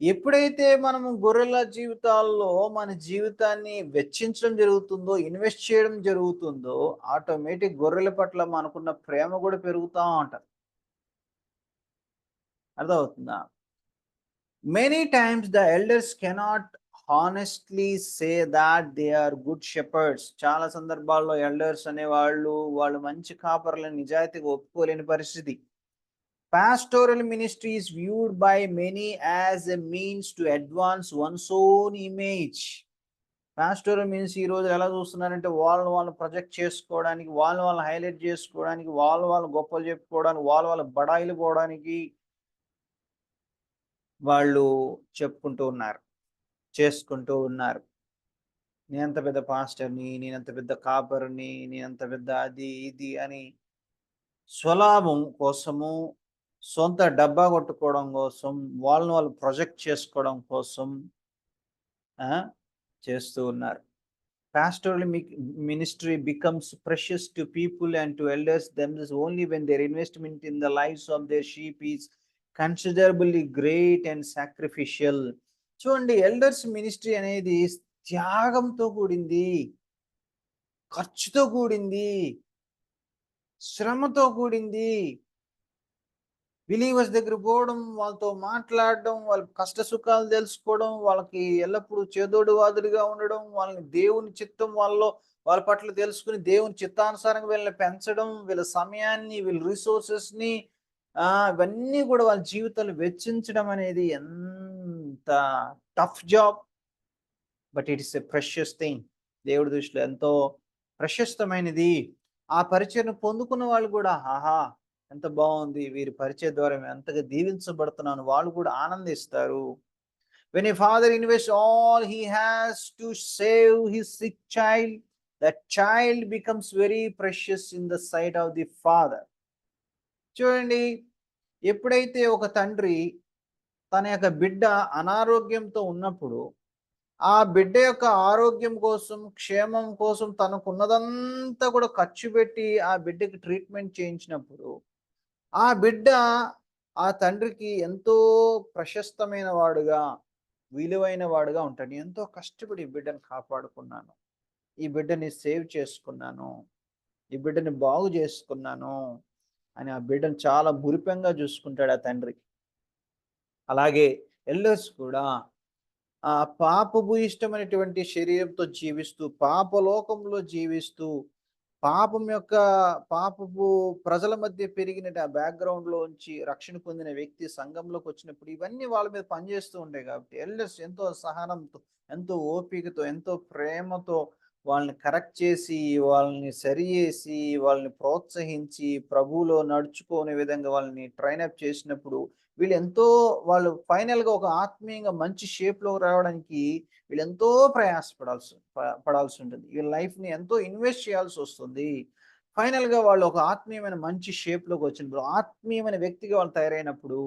ఎప్పుడైతే మనము గొర్రెల జీవితాల్లో మన జీవితాన్ని వెచ్చించడం జరుగుతుందో, ఇన్వెస్ట్ చేయడం జరుగుతుందో, ఆటోమేటిక్ గొర్రెల పట్ల మనకున్న ప్రేమ కూడా పెరుగుతా ఉంటది. అర్థమవుతుందా? Many times the elders cannot honestly say that they are good shepherds. చాలా సందర్భాల్లో ఎల్డర్స్ అనేవాళ్ళు, వాళ్ళు మంచి కాపరులని నిజాయితీగా ఒప్పుకోలేని పరిస్థితి. Pastoral ministry is viewed by many as a means to advance one's own image. Pastoral means ఈ రోజు ఎలా చూస్తున్నారంటే, వాళ్ళని ప్రొజెక్ట్ చేసుకోవడానికి, వాళ్ళని హైలైట్ చేసుకోవడానికి, వాళ్ళు గొప్పలు చెప్పుకోవడానికి, వాళ్ళు బడాయిలు పోవడానికి వాళ్ళు చెప్పుకుంటూ ఉన్నారు, చేసుకుంటూ ఉన్నారు. నేనంత పెద్ద పాస్టర్‌ని, నేనంత పెద్ద కాపరిని, నేనంత పెద్ద అది, ఇది అని స్వలాభం కోసము, సొంత డబ్బా కొట్టుకోవడం కోసం, వాళ్ళని వాళ్ళు ప్రొజెక్ట్ చేసుకోవడం కోసం చేస్తూ ఉన్నారు. Pastoral ministry becomes precious to people and to elders themselves only when their investment in the lives of their sheep is considerably great and sacrificial. చూడండి, ఎల్డర్స్ మినిస్ట్రీ అనేది త్యాగంతో కూడింది. ఖర్చుతో కూడింది, శ్రమతో కూడింది. బిలీవర్స్ దగ్గర పోవడం, వాళ్ళతో మాట్లాడడం, వాళ్ళ కష్ట సుఖాలు తెలుసుకోవడం, వాళ్ళకి ఎల్లప్పుడూ చేదోడు వాదుడుగా ఉండడం, వాళ్ళని దేవుని చిత్తం వాళ్ళ పట్ల తెలుసుకుని దేవుని చిత్తానుసారంగా వీళ్ళని పెంచడం, వీళ్ళ సమయాన్ని, వీళ్ళ రిసోర్సెస్‌ని ఇవన్నీ కూడా వాళ్ళ జీవితాలు వెచ్చించడం అనేది ఎంత tough job. But it is a precious thing. దేవుడి దృష్టిలో ఎంతో ప్రశస్తమైనది. ఆ పరిచయను పొందుకున్న వాళ్ళు కూడా, ఆహా! ఎంత బావుంది. వీరి పరిచయం ద్వారా మేము ఎంతగా దీవించబడుతున్నాను. వాళ్ళు కూడా ఆనందిస్తారు. When a father invests all he has to save his sick child, that child becomes very precious in the sight of the father. చూడండి, ఎప్పుడైతే ఒక తండ్రి తన యొక్క బిడ్డ అనారోగ్యంతో ఉన్నప్పుడు ఆ బిడ్డ యొక్క ఆరోగ్యం కోసం, క్షేమం కోసం తనకున్నదంతా కూడా ఖర్చు పెట్టి ఆ బిడ్డకి ట్రీట్మెంట్ చేయించినప్పుడు, ఆ బిడ్డ ఆ తండ్రికి ఎంతో ప్రశస్తమైన వాడుగా, విలువైన వాడుగా ఉంటాడు. ఎంతో కష్టపడి ఈ బిడ్డని కాపాడుకున్నాను. ఈ బిడ్డని సేవ్ చేసుకున్నాను. ఈ బిడ్డని బాగు చేసుకున్నాను అని ఆ బిడ్డను చాలా మురిపెంగా చూసుకుంటాడు ఆ తండ్రి. అలాగే ఎల్డర్స్ కూడా పాపభూయిష్టమైనటువంటి శరీరంతో జీవిస్తూ, పాపలోకంలో జీవిస్తూ, పాపం యొక్క పాపపు ప్రజల మధ్య పెరిగిన ఆ బ్యాక్‌గ్రౌండ్‌లోంచి రక్షణ పొందిన వ్యక్తి సంఘంలోకి వచ్చినప్పుడు ఇవన్నీ వాళ్ళ మీద పనిచేస్తూ ఉంటాయి కాబట్టి ఎల్డర్స్ ఎంతో సహనంతో, ఎంతో ఓపికతో, ఎంతో ప్రేమతో వాళ్ళని కరెక్ట్ చేసి, వాళ్ళని సరిచేసి, వాళ్ళని ప్రోత్సహించి, ప్రభువులో నడుచుకునే విధంగా వాళ్ళని ట్రైనప్ చేసినప్పుడు వీళ్ళెంతో వాళ్ళు ఫైనల్‌గా ఒక ఆత్మీయంగా మంచి షేప్‌లోకి రావడానికి వీళ్ళెంతో పడాల్సి ఉంటుంది. వీళ్ళ లైఫ్‌ని ఎంతో ఇన్వెస్ట్ చేయాల్సొస్తుంది. ఫైనల్‌గా వాళ్ళు ఒక ఆత్మీయమైన మంచి షేప్‌లోకి వచ్చినప్పుడు, ఆత్మీయమైన వ్యక్తిగా వాళ్ళు తయారైనప్పుడు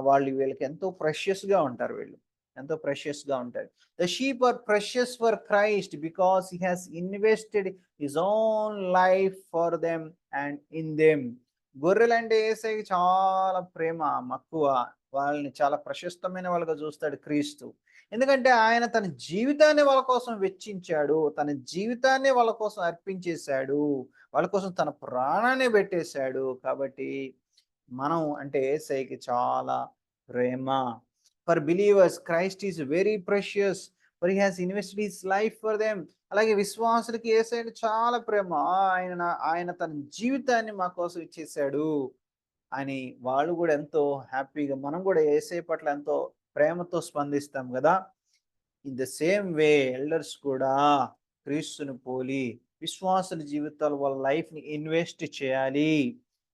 వాళ్ళు వీళ్ళకి ఎంతో ప్రెషియస్‌గా ఉంటారు వీళ్ళు. ఎంతో ప్రెషియస్‌గా ఉంటారు. The sheep are precious for Christ because he has invested his own life for them and in them. గొర్రెలంటే యేసయ్యకి చాలా ప్రేమ, మక్కువ. వాళ్ళని చాలా ప్రశస్తమైన వాళ్ళుగా చూస్తాడు క్రీస్తు. ఎందుకంటే ఆయన తన జీవితాన్ని వాళ్ళ కోసం వెచ్చించాడు. తన జీవితాన్నే వాళ్ళ కోసం అర్పించేశాడు. వాళ్ళ కోసం తన ప్రాణాన్నే పెట్టేశాడు. కాబట్టి మనం అంటే యేసయ్యకి చాలా ప్రేమ. For believers Christ is very precious. For he has invested his life for them. అలాగే విశ్వాసులకి యేసయ్య చాలా ప్రేమ. ఆయన తన జీవితాన్ని మా కోసం ఇచ్చేసాడు అని వాళ్ళు కూడా ఎంతో హ్యాపీగా, మనం కూడా యేసయ్య పట్ల ఎంతో ప్రేమతో స్పందిస్తాం కదా. In the same way elders కూడా క్రీస్తుని పోలి విశ్వాసుల జీవితాలు వాళ్ళ లైఫ్‌ని ఇన్వెస్ట్ చేయాలి.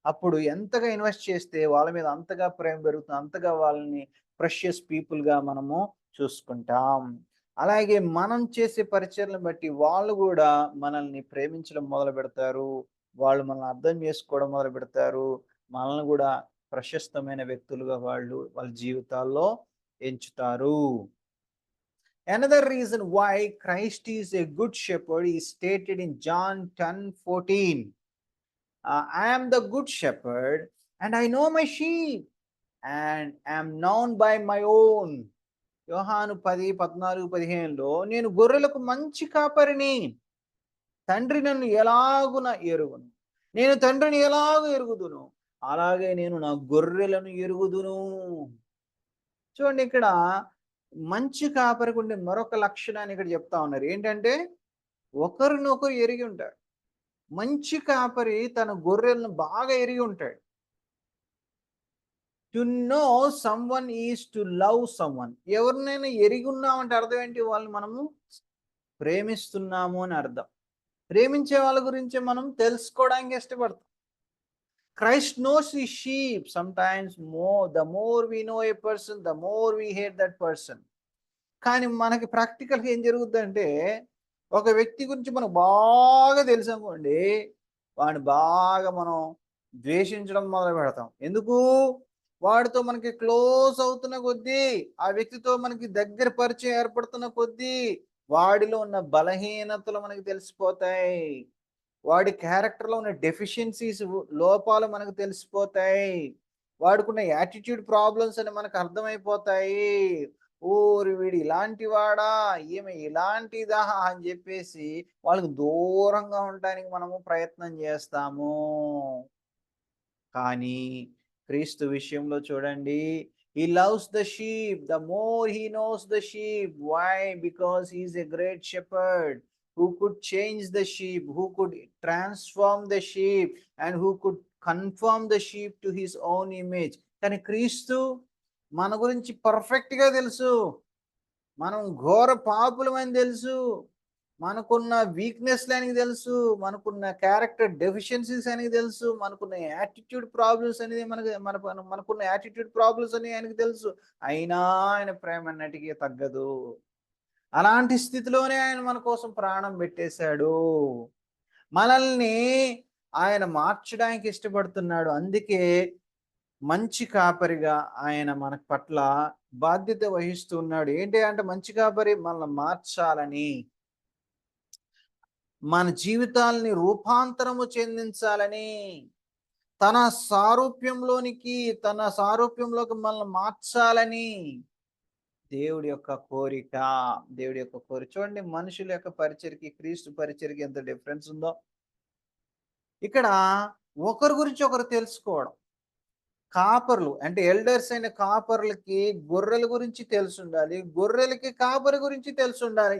అప్పుడు ఎంతగా ఇన్వెస్ట్ చేస్తే వాళ్ళ మీద అంతగా ప్రేమ పెరుగుతుంది. అంతగా వాళ్ళని ప్రెషియస్ పీపుల్‌గా మనము చూసుకుంటాం. అలాగే మనం చేసే పరిచర్లను బట్టి వాళ్ళు గూడా మనల్ని ప్రేమించడం మొదలుపెడతారు. వాళ్ళు మనల్ని అర్థం చేసుకోవడం మొదలుపెడతారు. మనల్ని గూడా ప్రశస్తమైన వ్యక్తులుగా వాళ్ళ జీవితాల్లో ఎంచుతారు. Another reason why Christ is a good shepherd is stated in John 10:14. I am the good shepherd and I know my sheep and am known by my own. యోహాను 10:14-15లో నేను గొర్రెలకు మంచి కాపరిని. తండ్రి నన్ను ఎలాగున ఎరుగును. నేను తండ్రిని ఎలాగ ఎరుగుదునో అలాగే నేను నా గొర్రెలను ఎరుగుదును. చూడండి, ఇక్కడ మంచి కాపరికి ఉండే మరొక లక్షణాన్ని ఇక్కడ చెప్తా ఉన్నారు. ఏంటంటే ఒకరినొకరు ఎరిగి ఉంటారు. మంచి కాపరి తన గొర్రెలను బాగా ఎరిగి ఉంటాడు. To know someone is to love someone. ఎవరినైనా ఎరిగి ఉన్నామంటే అర్థం ఏంటి? వాళ్ళని మనము ప్రేమిస్తున్నాము అని అర్థం. ప్రేమించే వాళ్ళ గురించి మనం తెలుసుకోవడానికి ఇష్టపడతాం. Christ knows his sheep. Sometimes the more we know a person, the more we hate that person. కానీ మనకి ప్రాక్టికల్‌గా ఏం జరుగుద్దంటే, ఒక వ్యక్తి గురించి మనకు బాగా తెలుసనుకోండి, వాడిని బాగా మనం ద్వేషించడం మొదలుపెడతాం. ఎందుకు? వాడితో మనకి క్లోజ్ అవుతున్న కొద్దీ, ఆ వ్యక్తితో మనకి దగ్గర పరిచయం ఏర్పడుతున్న కొద్దీ, వాడిలో ఉన్న బలహీనతలు మనకు తెలిసిపోతాయి. వాడి క్యారెక్టర్‌లో ఉన్న డెఫిషియన్సీస్, లోపాలు మనకు తెలిసిపోతాయి. వాడికున్న యాటిట్యూడ్ ప్రాబ్లమ్స్ అని మనకు అర్థమైపోతాయి. ఓరి వీడు ఇలాంటి వాడా, ఈమె ఇలాంటిదా అని చెప్పేసి వాళ్ళకి దూరంగా ఉండటానికి మనము ప్రయత్నం చేస్తాము. కానీ క్రీస్తు విషయంలో చూడండి, he loves the sheep. The more he knows the sheep. Why? Because he is a great shepherd who could change the sheep, who could transform the sheep, and who could conform the sheep to his own image. కానీ క్రీస్తు మన గురించి పర్ఫెక్ట్‌గా తెలుసు. మనం ఘోర పాపులమని తెలుసు. మనకున్న వీక్‌నెస్‌లు ఆయనకి తెలుసు. మనకున్న క్యారెక్టర్ డెఫిషియన్సీస్ ఆయనకి తెలుసు. మనకున్న యాటిట్యూడ్ ప్రాబ్లమ్స్ అనేది మనకున్న యాటిట్యూడ్ ప్రాబ్లమ్స్ అని ఆయనకి తెలుసు. అయినా ఆయన ప్రేమ ఎన్నటికీ తగ్గదు. అలాంటి స్థితిలోనే ఆయన మన కోసం ప్రాణం పెట్టేశాడు. మనల్ని ఆయన మార్చడానికి ఇష్టపడుతున్నాడు. అందుకే మంచి కాపరిగా ఆయన మన పట్ల బాధ్యత వహిస్తూ ఉన్నాడు. ఏంటి అంటే మంచి కాపరి మనల్ని మార్చాలని, మన జీవితాల్ని రూపాంతరము చెందించాలని, తన సారూప్యంలోకి మనల్ని మార్చాలని దేవుడి యొక్క కోరిక. చూడండి, మనుషుల యొక్క పరిచర్యకి, క్రీస్తు పరిచర్యకి ఎంత డిఫరెన్స్ ఉందో. ఇక్కడ ఒకరి గురించి ఒకరు తెలుసుకోవడం. కాపర్లు అంటే ఎల్డర్స్ అయిన కాపర్లకి గొర్రెల గురించి తెలుసుండాలి. గొర్రెలకి కాపరి గురించి తెలుసుండాలి.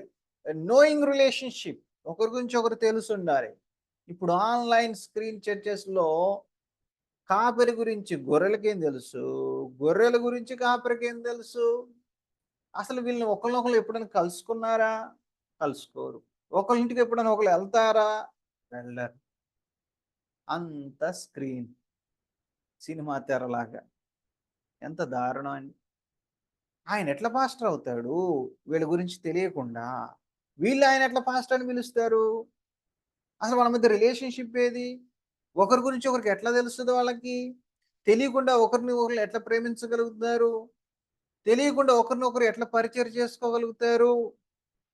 Knowing relationship. ఒకరి గురించి ఒకరు తెలుసుండాలి. ఇప్పుడు ఆన్‌లైన్ స్క్రీన్ చర్చెస్‌లో కాపరి గురించి గొర్రెలకేం తెలుసు? గొర్రెల గురించి కాపరికేం తెలుసు? అసలు వీళ్ళని ఒకళ్ళనొకళ్ళు ఎప్పుడైనా కలుసుకున్నారా? కలుసుకోరు. ఒకళ్ళ ఇంటికి ఎప్పుడైనా ఒకళ్ళు ఎళ్తారా? వెళ్ళరు. అంతా స్క్రీన్. సినిమా తెరలాగా. ఎంత దారుణం అండి. ఆయన ఎట్లా పాస్టర్ అవుతాడు? వీళ్ళ గురించి తెలియకుండా. వీళ్ళు ఆయన ఎట్లా పాస్టర్ అని పిలుస్తారు? అసలు వాళ్ళ మధ్య రిలేషన్‌షిప్ ఏది? ఒకరి గురించి ఒకరికి ఎట్లా తెలుస్తది వాళ్ళకి? తెలియకుండా ఒకరిని ఒకళ్ళు ఎట్లా ప్రేమించగలుగుతారు? తెలియకుండా ఒకరినొకరు ఎట్లా పరిచయం చేసుకోగలుగుతారు?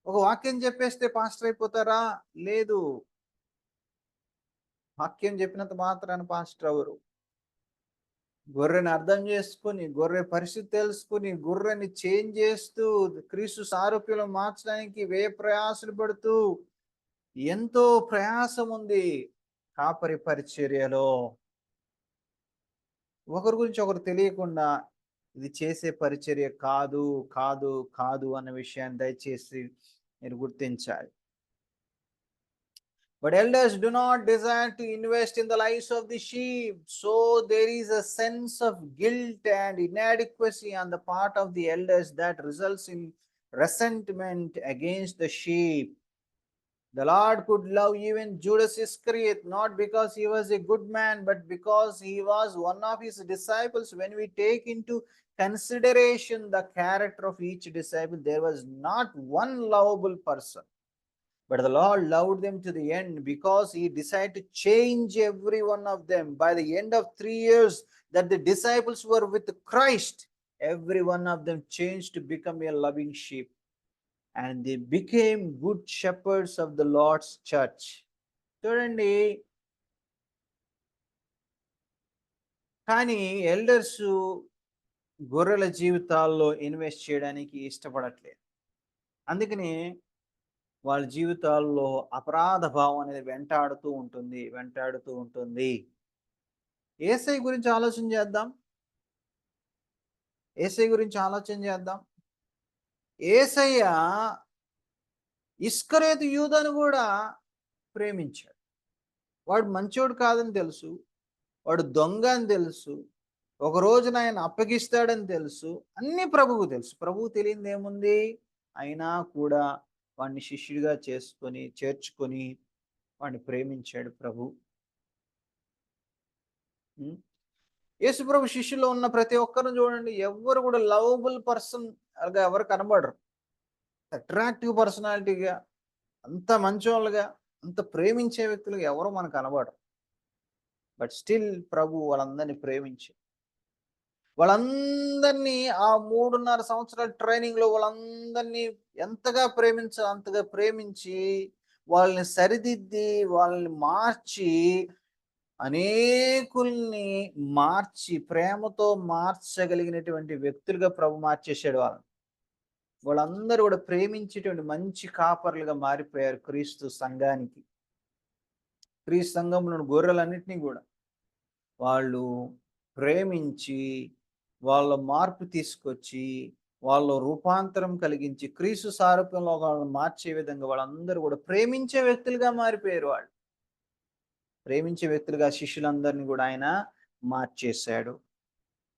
ఒక వాక్యం చెప్పేస్తే పాస్టర్ అయిపోతారా? లేదు. వాక్యం చెప్పినంత మాత్రాన పాస్టర్ అవ్వరు. గొర్రెని అర్థం చేసుకొని, గొర్రె పరిస్థితి తెలుసుకొని, గొర్రెని చేంజ్ చేస్తూ, క్రీస్తు సారూప్యంలో మార్చడానికి వ్యయ ప్రయాసలు పడుతూ, ఎంతో ప్రయాసం ఉంది కాపరి పరిచర్యలో. ఒకరి గురించి ఒకరు తెలియకుండా ఇది చేసే పరిచర్య కాదు, కాదు, కాదు అన్న విషయాన్ని దయచేసి మీరు గుర్తించాలి. But elders do not desire to invest in the lives of the sheep. So there is a sense of guilt and inadequacy on the part of the elders that results in resentment against the sheep. The Lord could love even Judas Iscariot, not because he was a good man, but because he was one of his disciples. When we take into consideration the character of each disciple, there was not one lovable person. But the Lord loved them to the end because he decided to change every one of them. By the end of 3 years that the disciples were with Christ, every one of them changed to become a loving sheep. And they became good shepherds of the Lord's church. చూడండి, కానీ elders గొర్రెల జీవితాల్లో invest చేయడానికి ఇష్టపడట్లేదు. అందుకని వాళ్ళ జీవితాల్లో అపరాధ భావం అనేది వెంటాడుతూ ఉంటుంది. యేసయ్య గురించి ఆలోచన చేద్దాం. యేసయ్య ఇస్కరియోతు యూదాను కూడా ప్రేమించాడు. వాడు మంచోడు కాదని తెలుసు. వాడు దొంగ అని తెలుసు. ఒక రోజున ఆయన అప్పగిస్తాడని తెలుసు. అన్నీ ప్రభువుకు తెలుసు. ప్రభువుకు తెలియనిది ఏముంది? అయినా కూడా వాడిని శిష్యుడిగా చేర్చుకొని వాడిని ప్రేమించాడు ప్రభు. యేసుప్రభు శిష్యుల్లో ఉన్న ప్రతి ఒక్కరిని చూడండి, ఎవ్వరు కూడా లవబుల్ పర్సన్ గా ఎవరు కనబడరు. అట్రాక్టివ్ పర్సనాలిటీగా, అంత మంచోళ్ళుగా, అంత ప్రేమించే వ్యక్తులుగా ఎవరు మనకు కనబడరు. బట్ స్టిల్ ప్రభు వాళ్ళందరినీ ప్రేమించాడు. వాళ్ళందరినీ ఆ 3.5 సంవత్సరాల ట్రైనింగ్‌లో వాళ్ళందరినీ ఎంతగా ప్రేమించాలో అంతగా ప్రేమించి, వాళ్ళని సరిదిద్ది, వాళ్ళని మార్చి, అనేకుల్ని మార్చి, ప్రేమతో మార్చగలిగినటువంటి వ్యక్తులుగా ప్రభు మార్చేశాడు వాళ్ళని. వాళ్ళందరూ కూడా ప్రేమించేటువంటి మంచి కాపర్లుగా మారిపోయారు క్రీస్తు సంఘానికి. క్రీస్తు సంఘంలోని గొర్రెలన్నిటినీ కూడా వాళ్ళు ప్రేమించి, వాళ్ళ మార్పు తీసుకొచ్చి, వాళ్ళ రూపాంతరం కలిగించి, క్రీస్తు సారూప్యంలో వాళ్ళని మార్చే విధంగా వాళ్ళందరూ కూడా ప్రేమించే వ్యక్తులుగా మారిపోయారు వాళ్ళు. ప్రేమించే వ్యక్తులుగా శిష్యులందరినీ కూడా ఆయన మార్చేశాడు.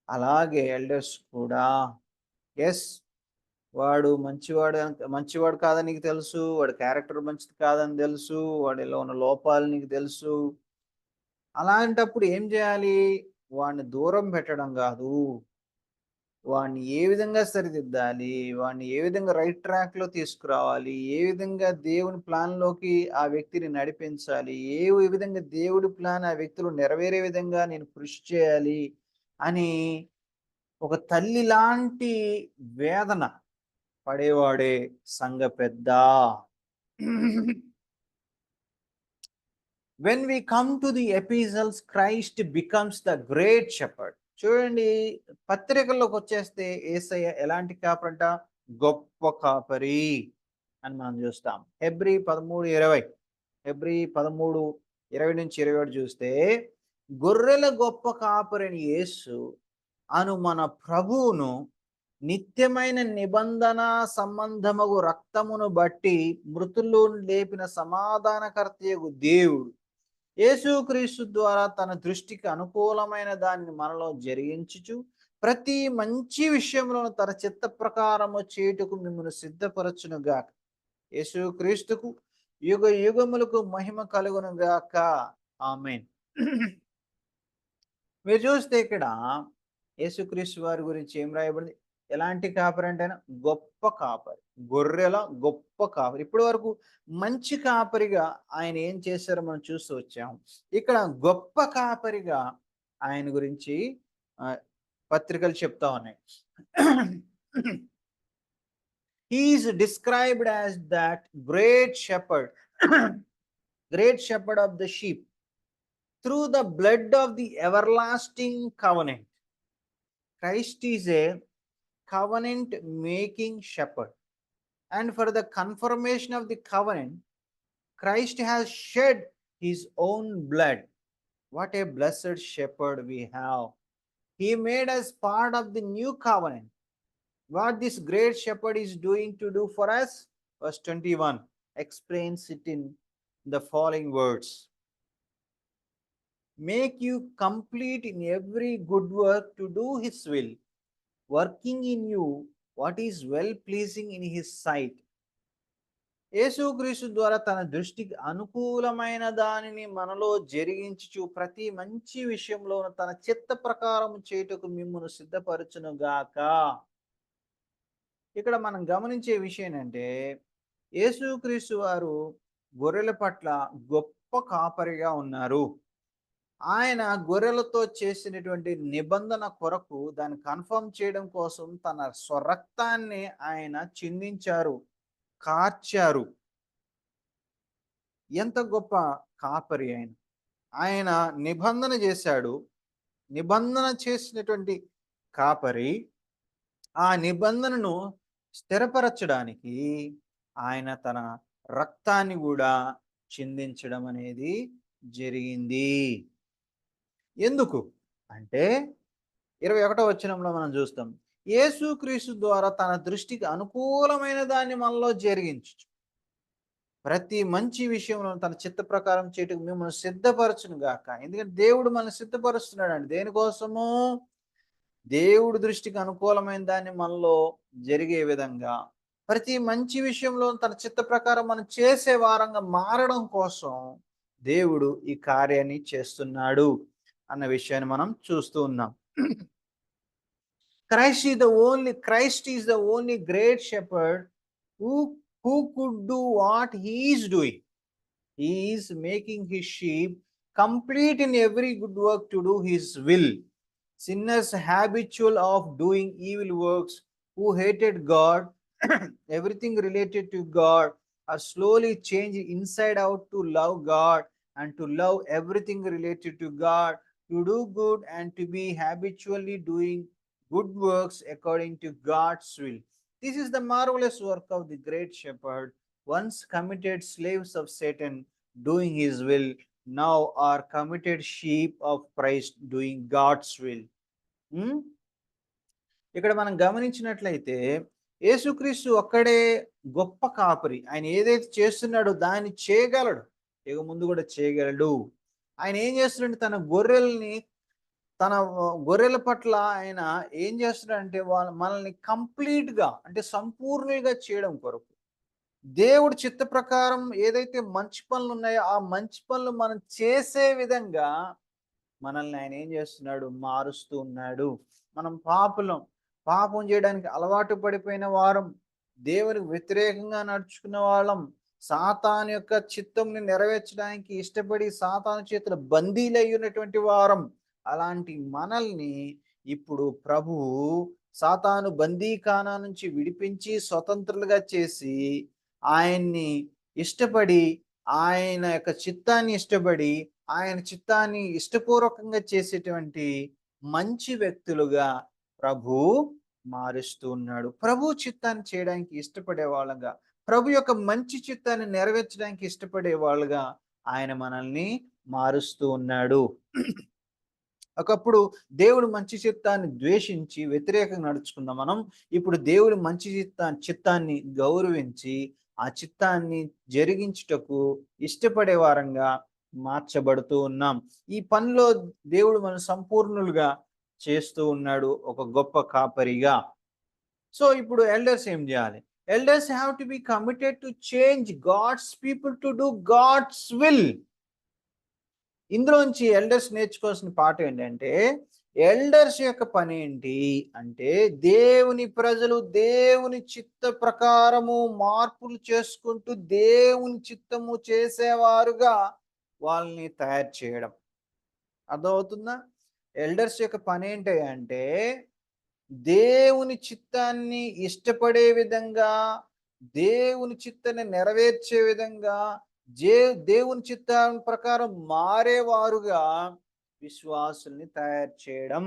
అలాగే ఎల్డర్స్ కూడా యెస్, వాడు మంచివాడు కాదని నీకు తెలుసు. వాడి క్యారెక్టర్ మంచిది కాదని తెలుసు. వాడిలో ఉన్న లోపాలు నీకు తెలుసు. అలాంటప్పుడు ఏం చేయాలి? వాడిని దూరం పెట్టడం కాదు. వాడిని ఏ విధంగా సరిదిద్దాలి? వాడిని ఏ విధంగా రైట్ ట్రాక్‌లో తీసుకురావాలి? ఏ విధంగా దేవుని ప్లాన్‌లోకి ఆ వ్యక్తిని నడిపించాలి? ఏ విధంగా దేవుడి ప్లాన్ ఆ వ్యక్తిలో నెరవేరే విధంగా నేను కృషి చేయాలి అని ఒక తల్లి లాంటి వేదన పడేవాడే సంఘ పెద్ద. When we come to the epistles, Christ becomes the great shepherd. చూడండి, పత్రికల్లోకి వచ్చేస్తే యేసయ్య ఎలాంటి కాపరంట? గొప్ప కాపరి అని మనం చూస్తాం. హెబ్రీ 13:20, హెబ్రీ 13:20-21 చూస్తే, గొర్రెల గొప్ప కాపరిని యేసు అను మన ప్రభువును నిత్యమైన నిబంధన సంబంధమగు రక్తమును బట్టి మృతుల్లో లేపిన సమాధానకర్తయగు దేవుడు యేసుక్రీస్తు ద్వారా తన దృష్టికి అనుకూలమైన దానిని మనలో జరిగించుచు ప్రతి మంచి విషయంలోనూ తన చిత్త ప్రకారము చేయుటకు మిమ్మల్ని సిద్ధపరచునుగాక. యేసుక్రీస్తుకు యుగ యుగములకు మహిమ కలుగునుగాక. ఆమేన్. మీరు చూస్తే ఇక్కడ యేసుక్రీస్తు వారి గురించి ఏం రాయబడింది? ఎలాంటి కాపరి అంటే ఆయన గొప్ప కాపరి, గొర్రెల గొప్ప కాపరి. ఇప్పటి వరకు మంచి కాపరిగా ఆయన ఏం చేశారో మనం చూస్తూ వచ్చాము. ఇక్కడ గొప్ప కాపరిగా ఆయన గురించి పత్రికలు చెప్తా ఉన్నాయి. He is described as that great shepherd, great shepherd of the sheep, through the blood of the everlasting covenant. Christ is a covenant making shepherd, and for the confirmation of the covenant, Christ has shed his own blood. What a blessed shepherd we have. He made us part of the new covenant. What this great shepherd is doing to do for us, verse 21 explains it in the following words: make you complete in every good work to do his will, working in you what is well pleasing in his sight. యేసుక్రీస్తు ద్వారా తన దృష్టికి అనుకూలమైన దానిని మనలో జరిగించుచు ప్రతి మంచి విషయంలో తన చిత్త ప్రకారం చేయుటకు మిమ్మును సిద్ధపరచును గాక. ఇక్కడ మనం గమనించే విషయం ఏంటంటే, యేసుక్రీస్తు వారు గొర్రెల పట్ల గొప్ప కాపరిగా ఉన్నారు. ఆయన గొర్రెలతో చేసినటువంటి నిబంధన కొరకు దాన్ని కన్ఫర్మ్ చేయడం కోసం తన స్వరక్తాన్ని ఆయన చిందించారు, కార్చారు. ఎంత గొప్ప కాపరి ఆయన! ఆయన నిబంధన చేశాడు. నిబంధన చేసినటువంటి కాపరి ఆ నిబంధనను స్థిరపరచడానికి ఆయన తన రక్తాన్ని కూడా చిందించడం అనేది జరిగింది. ఎందుకు అంటే 21వ వచనంలో మనం చూస్తాం, యేసుక్రీస్తు ద్వారా తన దృష్టికి అనుకూలమైన దాన్ని మనలో జరిగించు ప్రతి మంచి విషయంలో తన చిత్త ప్రకారం చేయటకు మిమ్మల్ని సిద్ధపరచును గాక. ఎందుకంటే దేవుడు మనల్ని సిద్ధపరుస్తున్నాడండి. దేనికోసము? దేవుడి దృష్టికి అనుకూలమైన దాన్ని మనలో జరిగే విధంగా ప్రతి మంచి విషయంలో తన చిత్త ప్రకారం మనం చేసే వారంగా మారడం కోసం దేవుడు ఈ కార్యాన్ని చేస్తున్నాడు అన్న విషయాన్ని మనం చూస్తూ ఉన్నాం. Christ is the only great shepherd who could do what he is doing. He is making his sheep complete in every good work to do his will. Sinners habitual of doing evil works, who hated God, everything related to God, are slowly changed inside out to love God and to love everything related to God, to do good and to be habitually doing good works according to God's will. This is the marvelous work of the great shepherd, once committed slaves of Satan doing his will, now are committed sheep of Christ doing God's will. ఇక్కడ మనం గమనించినట్లయితే యేసుక్రీస్తు ఒక్కడే గొప్ప కాపరి. ఆయన ఏదైతే చేస్తున్నాడో దాన్ని చేయగలడు, ఇక ముందు కూడా చేయగలడు. ఆయన ఏం చేస్తున్నాడు, తన గొర్రెల పట్ల ఆయన ఏం చేస్తున్నాడంటే మనల్ని కంప్లీట్గా, అంటే సంపూర్ణంగా చేయడం కొరకు దేవుడి చిత్త ప్రకారం ఏదైతే మంచి పనులు ఉన్నాయో ఆ మంచి పనులు మనం చేసే విధంగా మనల్ని ఆయన ఏం చేస్తున్నాడు, మారుస్తూ ఉన్నాడు. మనం పాపం చేయడానికి అలవాటు పడిపోయిన వారం, దేవునికి వ్యతిరేకంగా నడుచుకున్న వాళ్ళం, సాతాను యొక్క చిత్తంని నెరవేర్చడానికి ఇష్టపడి సాతాను చేతుల బందీలు అయ్యున్నటువంటి వారం. అలాంటి మనల్ని ఇప్పుడు ప్రభువు సాతాను బందీఖానా నుంచి విడిపించి స్వతంత్రులుగా చేసి ఆయన్ని ఇష్టపడి, ఆయన యొక్క చిత్తాన్ని ఇష్టపడి, ఆయన చిత్తాన్ని ఇష్టపూర్వకంగా చేసేటువంటి మంచి వ్యక్తులుగా ప్రభు మారుస్తూ ఉన్నాడు. ప్రభు చిత్తాన్ని చేయడానికి ఇష్టపడే వాళ్ళగా, ప్రభు యొక్క మంచి చిత్తాన్ని నెరవేర్చడానికి ఇష్టపడే వాళ్ళుగా ఆయన మనల్ని మారుస్తూ ఉన్నాడు. ఒకప్పుడు దేవుడు మంచి చిత్తాన్ని ద్వేషించి వ్యతిరేకంగా నడుచుకున్న మనం ఇప్పుడు దేవుడి మంచి చిత్తాన్ని గౌరవించి ఆ చిత్తాన్ని జరిగించుటకు ఇష్టపడే వారంగా మార్చబడుతూ ఉన్నాం. ఈ పనిలో దేవుడు మనం సంపూర్ణులుగా చేస్తూ ఉన్నాడు, ఒక గొప్ప కాపరిగా. సో ఇప్పుడు ఎల్డర్స్ ఏం చేయాలి? Elders have to be committed to change God's people to do God's will. ఇందులోంచి ఎల్డర్స్ నేర్చుకోవాల్సిన పాఠం ఏంటంటే, ఎల్డర్స్ యొక్క పని ఏంటి అంటే, దేవుని ప్రజలు దేవుని చిత్త ప్రకారము మార్పులు చేసుకుంటూ దేవుని చిత్తము చేసేవారుగా వాళ్ళని తయారు చేయడం. అర్థమవుతుందా? ఎల్డర్స్ యొక్క పని ఏంటి అంటే, దేవుని చిత్తాన్ని ఇష్టపడే విధంగా, దేవుని చిత్తాన్ని నెరవేర్చే విధంగా, దేవుని చిత్తం ప్రకారం మారేవారుగా విశ్వాసుల్ని తయారు చేయడం.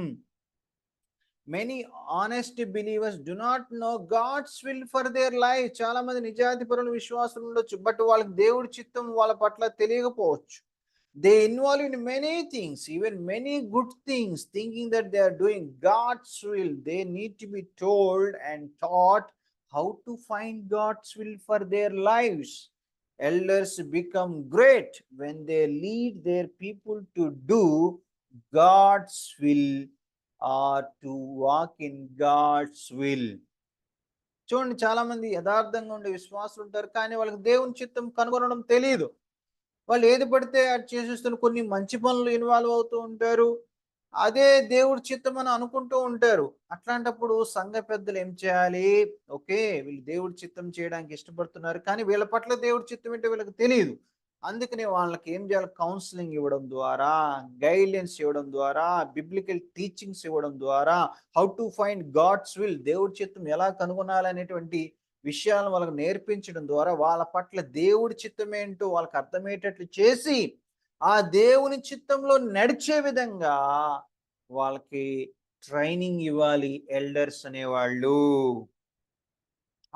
Many honest believers do not know God's will for their life. చాలా మంది నిజాయితీ పరులు విశ్వాసులు ఉండొచ్చు, బట్ వాళ్ళకి దేవుడి చిత్తం వాళ్ళ పట్ల తెలియకపోవచ్చు. They involve in many things, even many good things, thinking that they are doing God's will. They need to be told and taught how to find God's will for their lives. Elders become great when they lead their people to do God's will or to walk in God's will. చూడండి, చాలా మంది యథార్థంగా ఉండే విశ్వాసులు ఉంటారు, కానీ వాళ్ళకి దేవుని చిత్తం కనుగొనడం తెలియదు. వాళ్ళు ఏది పడితే అది చేసేస్తున్న కొన్ని మంచి పనులు ఇన్వాల్వ్ అవుతూ ఉంటారు, అదే దేవుడి చిత్తం అని అనుకుంటూ ఉంటారు. అట్లాంటప్పుడు సంఘ పెద్దలు ఏం చేయాలి? ఓకే, వీళ్ళు దేవుడి చిత్తం చేయడానికి ఇష్టపడుతున్నారు, కానీ వీళ్ళ పట్ల దేవుడి చిత్తం ఏంటో వీళ్ళకి తెలియదు. అందుకని వాళ్ళకి ఏం చేయాలి? కౌన్సిలింగ్ ఇవ్వడం ద్వారా, గైడ్లైన్స్ ఇవ్వడం ద్వారా, బిబ్లికల్ టీచింగ్స్ ఇవ్వడం ద్వారా, how to find God's will, దేవుడి చిత్తం ఎలా కనుగొనాలనేటువంటి విషయాలను వాళ్ళకు నేర్పించడం ద్వారా వాళ్ళ పట్ల దేవుడి చిత్తం ఏంటో వాళ్ళకి అర్థమయ్యేటట్లు చేసి ఆ దేవుని చిత్తంలో నడిచే విధంగా వాళ్ళకి ట్రైనింగ్ ఇవ్వాలి ఎల్డర్స్ అనేవాళ్ళు.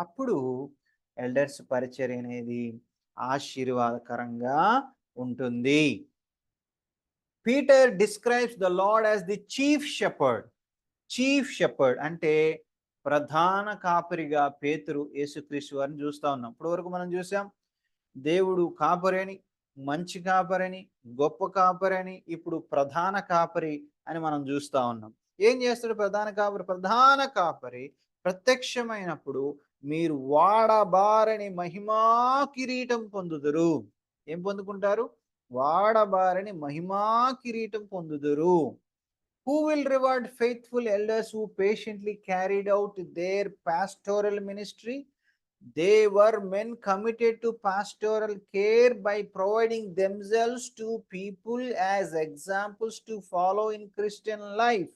అప్పుడు ఎల్డర్స్ పరిచర్య అనేది ఆశీర్వాదకరంగా ఉంటుంది. Peter describes the lord as the chief shepherd. Chief shepherd అంటే ప్రధాన కాపరిగా పేతురు యేసుక్రీస్తు వారిని చూస్తా ఉన్నాం. ఇప్పటి వరకు మనం చూసాం దేవుడు కాపరి, మంచి కాపరి, గొప్ప కాపరి, ఇప్పుడు ప్రధాన కాపరి అని మనం చూస్తా ఉన్నాం. ఏం చేస్తాడు ప్రధాన కాపరి? ప్రధాన కాపరి ప్రత్యక్షమైనప్పుడు మీరు వాడబారని మహిమా కిరీటం పొందుదురు. ఏం పొందుకుంటారు? వాడబారని మహిమా కిరీటం పొందుదురు. Who will reward faithful elders who patiently carried out their pastoral ministry? They were men committed to pastoral care by providing themselves to people as examples to follow in Christian life.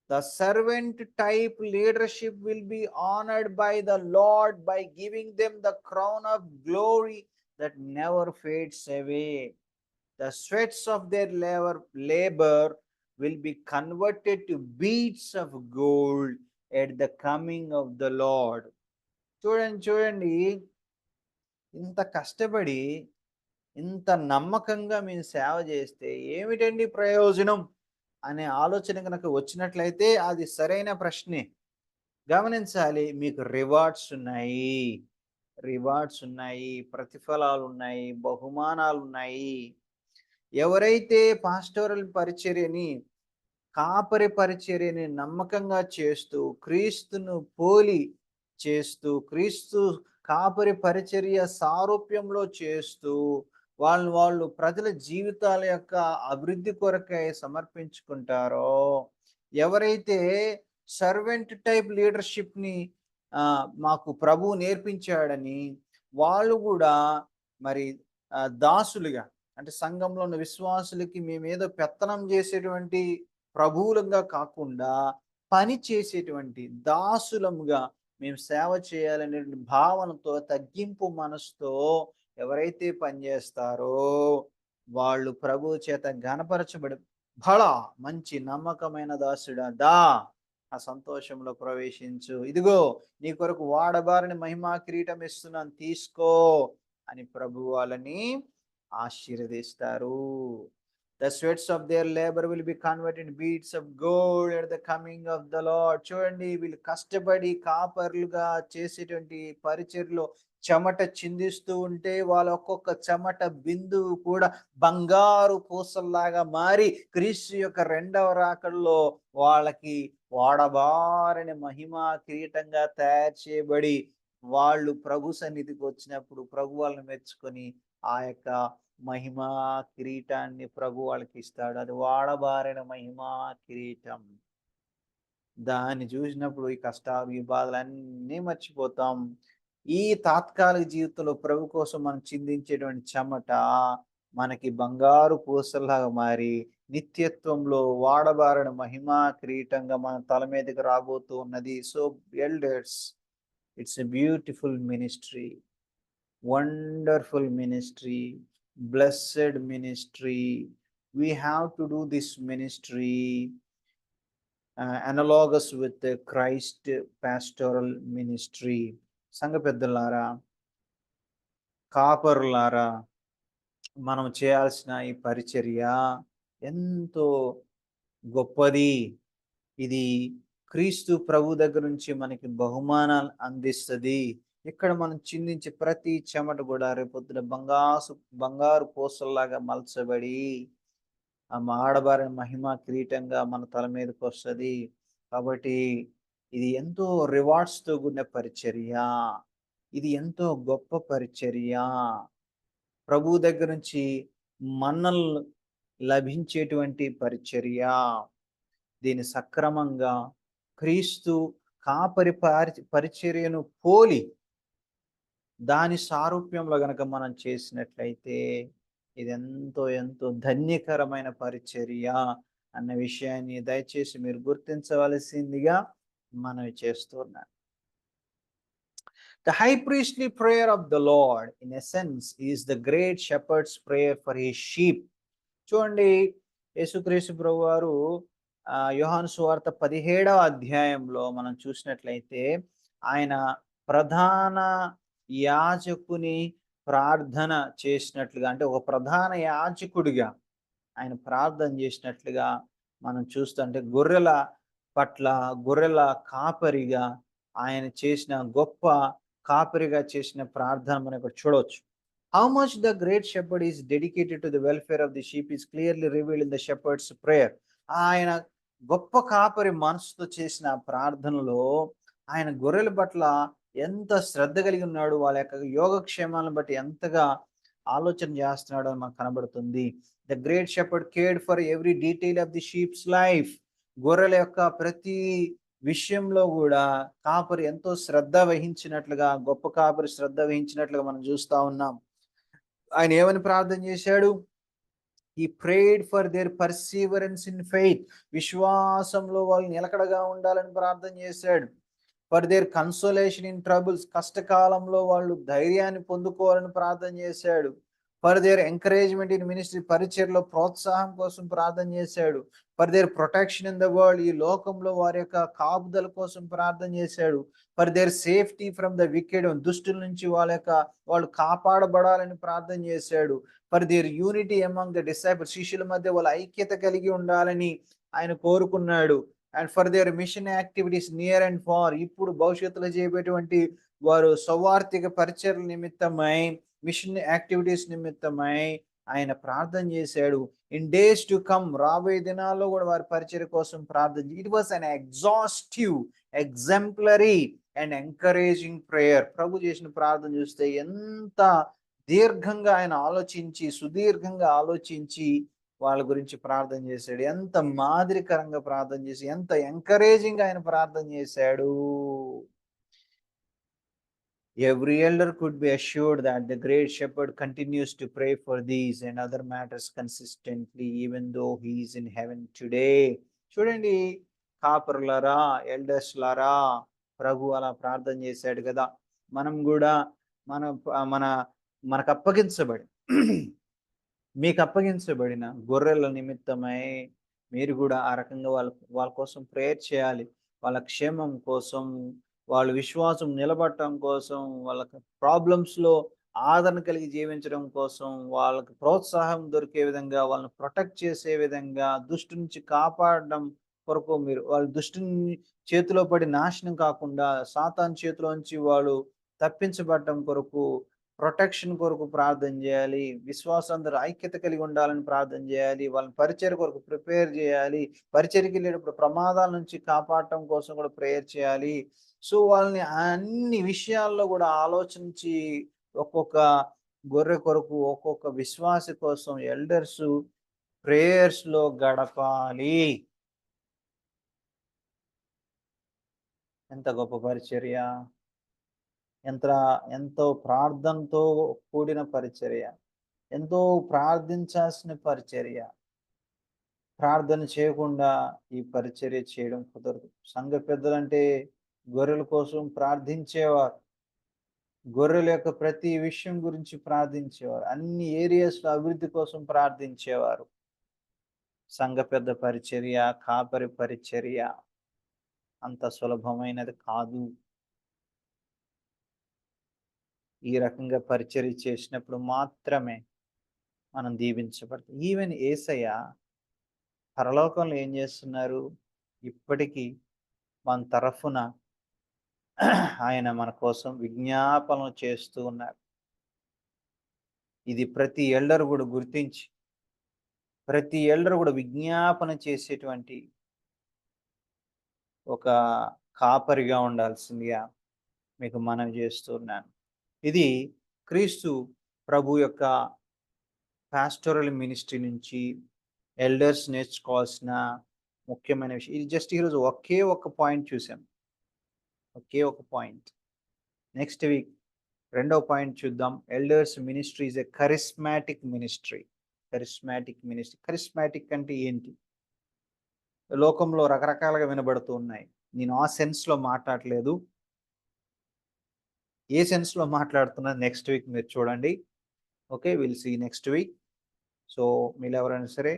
The servant type leadership will be honored by the Lord by giving them the crown of glory that never fades away. The sweats of their labor will be converted to beads of gold at the coming of the lord. చూడండి, ఇంత కష్టపడి ఇంత నమ్మకంగా మేము సేవ చేస్తే ఏమిటండి ప్రయోజనం అనే ఆలోచన కనుక వచ్చినట్లయితే అది సరైన ప్రశ్నే. గమనించాలి, మీకు రివార్డ్స్ ఉన్నాయి, ప్రతిఫలాలు ఉన్నాయి, బహుమానాలు ఉన్నాయి. ఎవరైతే పాస్టోరల్ పరిచర్యని, కాపరి పరిచర్యని నమ్మకంగా చేస్తూ, క్రీస్తును పోలి చేస్తూ, క్రీస్తు కాపరి పరిచర్య సారూప్యంలో చేస్తూ, వాళ్ళు ప్రజల జీవితాల యొక్క అభివృద్ధి కొరకై సమర్పించుకుంటారో, ఎవరైతే సర్వెంట్ టైప్ లీడర్షిప్ని మాకు ప్రభువు నేర్పించాడని వాళ్ళు కూడా మరి దాసులుగా, అంటే సంఘంలో ఉన్న విశ్వాసులకి మేమేదో పెత్తనం చేసేటువంటి ప్రభువులుగా కాకుండా పని చేసేటువంటి దాసులముగా మేము సేవ చేయాలనే భావనతో, తగ్గింపు మనసుతో ఎవరైతే పనిచేస్తారో వాళ్ళు ప్రభువు చేత ఘనపరచబడి, బలా మంచి నమ్మకమైన దాసుడా దా ఆ సంతోషంలో ప్రవేశించు, ఇదిగో నీ కొరకు వాడబారిన మహిమా కిరీటం ఇస్తున్నాను తీసుకో అని ప్రభు వాళ్ళని ఆశీర్వదిస్తారు. The sweats of their labor will be converted in beads of gold at the coming of the Lord. చూడండి, వీళ్ళు కష్టపడి కాపర్లుగా చేసేటువంటి పరిచర్లో చెమట చిందిస్తూ ఉంటే వాళ్ళ ఒక్కొక్క చెమట బిందువు కూడా బంగారు పూసల్లాగా మారి క్రీస్తు యొక్క రెండవ రాకడలో వాళ్ళకి వాడబారిన మహిమా కిరీటంగా తయారు చేయబడి వాళ్ళు ప్రభు సన్నిధికి వచ్చినప్పుడు ప్రభు వాళ్ళని మెచ్చుకొని ఆ యొక్క మహిమా కిరీటాన్ని ప్రభు వాళ్ళకి ఇస్తాడు. అది వాడబారిన మహిమా కిరీటం. దాన్ని చూసినప్పుడు ఈ కష్టాలు, ఈ బాధలన్నీ మర్చిపోతాం. ఈ తాత్కాలిక జీవితంలో ప్రభు కోసం మనం చిందించేటువంటి చెమట మనకి బంగారు పూసల్లాగా మారి నిత్యత్వంలో వాడబారిన మహిమా కిరీటంగా మన తల మీదకి రాబోతూ ఉన్నది. So elders, it's a beautiful ministry, wonderful ministry, blessed ministry. We have to do this ministry analogous with the Christ pastoral ministry. సంఘ పెద్దలారా, కాపరులారా, మనం చేయాల్సిన ఈ పరిచర్య ఎంతో గొప్పది. ఇది క్రీస్తు ప్రభు దగ్గర నుంచి మనకి బహుమానాలు అందిస్తుంది. ఇక్కడ మనం చిందించే ప్రతి చెమట కూడా రేపొద్దున బంగారు పూసల్లాగా మలచబడి ఆ ఆడబారిన మహిమ కిరీటంగా మన తల మీదకి వస్తుంది. కాబట్టి ఇది ఎంతో రివార్డ్స్తో కూడిన పరిచర్య, ఇది ఎంతో గొప్ప పరిచర్య. ప్రభు దగ్గర నుంచి మన్నలు లభించేటువంటి పరిచర్య. దీని సక్రమంగా క్రీస్తు కాపరి పరిచర్యను పోలి దాని సారూప్యంలో గనక మనం చేసినట్లయితే ఇది ఎంతో ఎంతో ధన్యకరమైన పరిచర్య అన్న విషయాన్ని దయచేసి మీరు గుర్తించవలసిందిగా మనవి చేస్తున్నాను. The high priestly prayer of the Lord, in essence, is the great shepherd's prayer for his sheep. చూడండి, యేసుక్రీస్తు ప్రభువారు యోహాను సువార్త 17వ అధ్యాయంలో మనం చూసినట్లయితే ఆయన ప్రధాన యాజకుని ప్రార్థన చేసినట్లుగా, అంటే ఒక ప్రధాన యాజకుడిగా ఆయన ప్రార్థన చేసినట్లుగా మనం చూస్తుంటే గొర్రెల కాపరిగా ఆయన చేసిన గొప్ప కాపరిగా చేసిన ప్రార్థన మనం ఇక్కడ చూడవచ్చు. How much the great shepherd is dedicated to the welfare of the sheep is clearly revealed in the shepherd's prayer. ఆయన గొప్ప కాపరి మనసుతో చేసిన ప్రార్థనలో ఆయన గొర్రెల పట్ల ఎంత శ్రద్ధ కలిగి ఉన్నాడు, వాళ్ళ యొక్క యోగక్షేమాలను బట్టి ఎంతగా ఆలోచన చేస్తున్నాడు అని మనకు కనబడుతుంది. The great shepherd cared for every detail of the sheep's life. గొర్రెల యొక్క ప్రతి విషయంలో కూడా కాపరి ఎంతో శ్రద్ధ వహించినట్లుగా, గొప్ప కాపరి శ్రద్ధ వహించినట్లుగా మనం చూస్తా ఉన్నాం. ఆయన ఏమని ప్రార్థన చేశాడు? He prayed for their perseverance in faith. విశ్వాసంలో వాళ్ళు నిలకడగా ఉండాలని ప్రార్థన చేశాడు. For their consolation in troubles. కష్టకాలంలో వాళ్ళు ధైర్యాన్ని పొందుకోవాలని ప్రార్థన చేశాడు. For their encouragement in ministry, పరిచర్లో ప్రోత్సాహం కోసం ప్రార్థన చేశాడు. For their protection in the world, ఈ లోకంలో వారి యొక్క కాపుదల కోసం ప్రార్థన చేశాడు. For their safety from the wicked, దుష్టుల నుంచి వాళ్ళు కాపాడబడాలని ప్రార్థన చేశాడు. For their unity among the disciples, శిష్యుల మధ్య వాళ్ళ ఐక్యత కలిగి ఉండాలని ఆయన కోరుకున్నాడు. And for their mission activities near and for, ఇప్పుడు భవిష్యత్తులో చేయబోయేటువంటి వారు సౌవార్థిక పరిచర్ల నిమిత్తమై, మిషన్ యాక్టివిటీస్ నిమిత్తమై ఆయన ప్రార్థన చేశాడు. ఇన్ డేస్ టు కమ్, రాబోయే దినాల్లో కూడా వారి పరిచర్య కోసం ప్రార్థన. It was an exhaustive, exemplary and encouraging prayer. ప్రభు చేసిన ప్రార్థన చూస్తే ఎంత దీర్ఘంగా ఆయన ఆలోచించి, సుదీర్ఘంగా ఆలోచించి వాళ్ళ గురించి ప్రార్థన చేశాడు. ఎంత మాదిరికరంగా ప్రార్థన చేసి, ఎంత ఎంకరేజింగ్ ఆయన ప్రార్థన చేశాడు. Every elder could be assured that the great shepherd continues to pray for these and other matters consistently, even though he is in heaven today. చూడండి, కాపరులారా, ఎల్డర్స్ లారా, ప్రభు అలా ప్రార్థన చేశాడు కదా. మనం కూడా మన మన మనకు అప్పగించబడి మీకు అప్పగించబడిన గొర్రెల నిమిత్తమై మీరు కూడా ఆ రకంగా వాళ్ళ కోసం ప్రేయర్ చేయాలి. వాళ్ళ క్షేమం కోసం, వాళ్ళ విశ్వాసం నిలబడటం కోసం, వాళ్ళకి ప్రాబ్లమ్స్లో ఆదరణ కలిగి జీవించడం కోసం, వాళ్ళకి ప్రోత్సాహం దొరికే విధంగా, వాళ్ళని ప్రొటెక్ట్ చేసే విధంగా, దుష్టు నుంచి కాపాడడం కొరకు మీరు వాళ్ళ దుష్టుని చేతిలో పడి నాశనం కాకుండా సాతాను చేతిలోంచి వాళ్ళు తప్పించబడటం కొరకు, ప్రొటెక్షన్ కొరకు ప్రార్థన చేయాలి. విశ్వాసం అందరూ ఐక్యత కలిగి ఉండాలని ప్రార్థన చేయాలి. వాళ్ళని పరిచర్య కొరకు ప్రిపేర్ చేయాలి. పరిచర్యకి వెళ్ళేటప్పుడు ప్రమాదాల నుంచి కాపాడటం కోసం కూడా ప్రేయర్ చేయాలి. సో వాళ్ళని అన్ని విషయాల్లో కూడా ఆలోచించి, ఒక్కొక్క గొర్రె కొరకు, ఒక్కొక్క విశ్వాసి కోసం ఎల్డర్స్ ప్రేయర్స్ లో గడపాలి. ఎంత గొప్ప పరిచర్య, ఎంతో ప్రార్థనతో కూడిన పరిచర్య, ఎంతో ప్రార్థించాల్సిన పరిచర్య. ప్రార్థన చేయకుండా ఈ పరిచర్య చేయడం కుదరదు. సంఘ పెద్దలంటే గొర్రెల కోసం ప్రార్థించేవారు. గొర్రెల యొక్క ప్రతి విషయం గురించి ప్రార్థించేవారు. అన్ని ఏరియాస్లో అభివృద్ధి కోసం ప్రార్థించేవారు. సంఘ పెద్ద పరిచర్య, కాపరి పరిచర్య అంత సులభమైనది కాదు. ఈ రకంగా పరిచర్య చేసినప్పుడు మాత్రమే మనం దీవించబడతాం. ఈవెన్ యేసయ్య పరలోకంలో ఏం చేస్తున్నారు? ఇప్పటికీ మన తరఫున ఆయన మన కోసం విజ్ఞాపనలు చేస్తూ ఉన్నారు. ఇది ప్రతి ఎల్డర్ కూడా గుర్తించి, ప్రతి ఎల్డర్ కూడా విజ్ఞాపన చేసేటువంటి ఒక కాపరిగా ఉండాల్సిందిగా మీకు మనవి చేస్తున్నాను. ఇది క్రీస్తు ప్రభు యొక్క పాస్టోరల్ మినిస్ట్రీ నుంచి ఎల్డర్స్ నేర్చుకోవాల్సిన ముఖ్యమైన విషయం. ఇది జస్ట్ ఈరోజు ఒకే ఒక పాయింట్ చూసాం, ఒకే ఒక పాయింట్. నెక్స్ట్ వీక్ రెండవ పాయింట్ చూద్దాం. Elders ministry is a charismatic ministry. Charismatic ministry, charismatic అంటే ఏంటి? లోకంలో రకరకాలుగా వినబడుతూ ఉన్నాయి. నేను ఆ సెన్స్లో మాట్లాడలేదు. ఏ సెన్స్లో మాట్లాడుతున్నా నెక్స్ట్ వీక్ మీరు చూడండి. Okay, we'll see next week. So మీరు ఎవరైనా సరే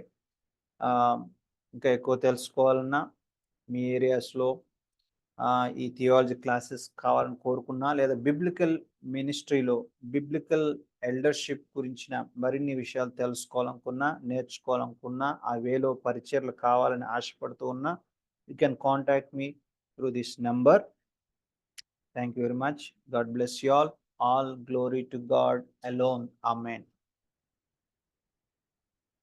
ఇంకా ఎక్కువ తెలుసుకోవాలన్నా, మీ ఏరియాస్లో ఈ థియాలజీ క్లాసెస్ కావాలని కోరుకున్నా, లేదా బిబ్లికల్ మినిస్ట్రీలో బిబ్లికల్ ఎల్డర్షిప్ గురించిన మరిన్ని విషయాలు తెలుసుకోవాలనుకున్నా, నేర్చుకోవాలనుకున్నా, ఆ వేలో పరిచర్లు కావాలని ఆశపడుతూ ఉన్నా, you can contact me through this number. Thank you very much. God bless you all. All glory to God alone. Amen.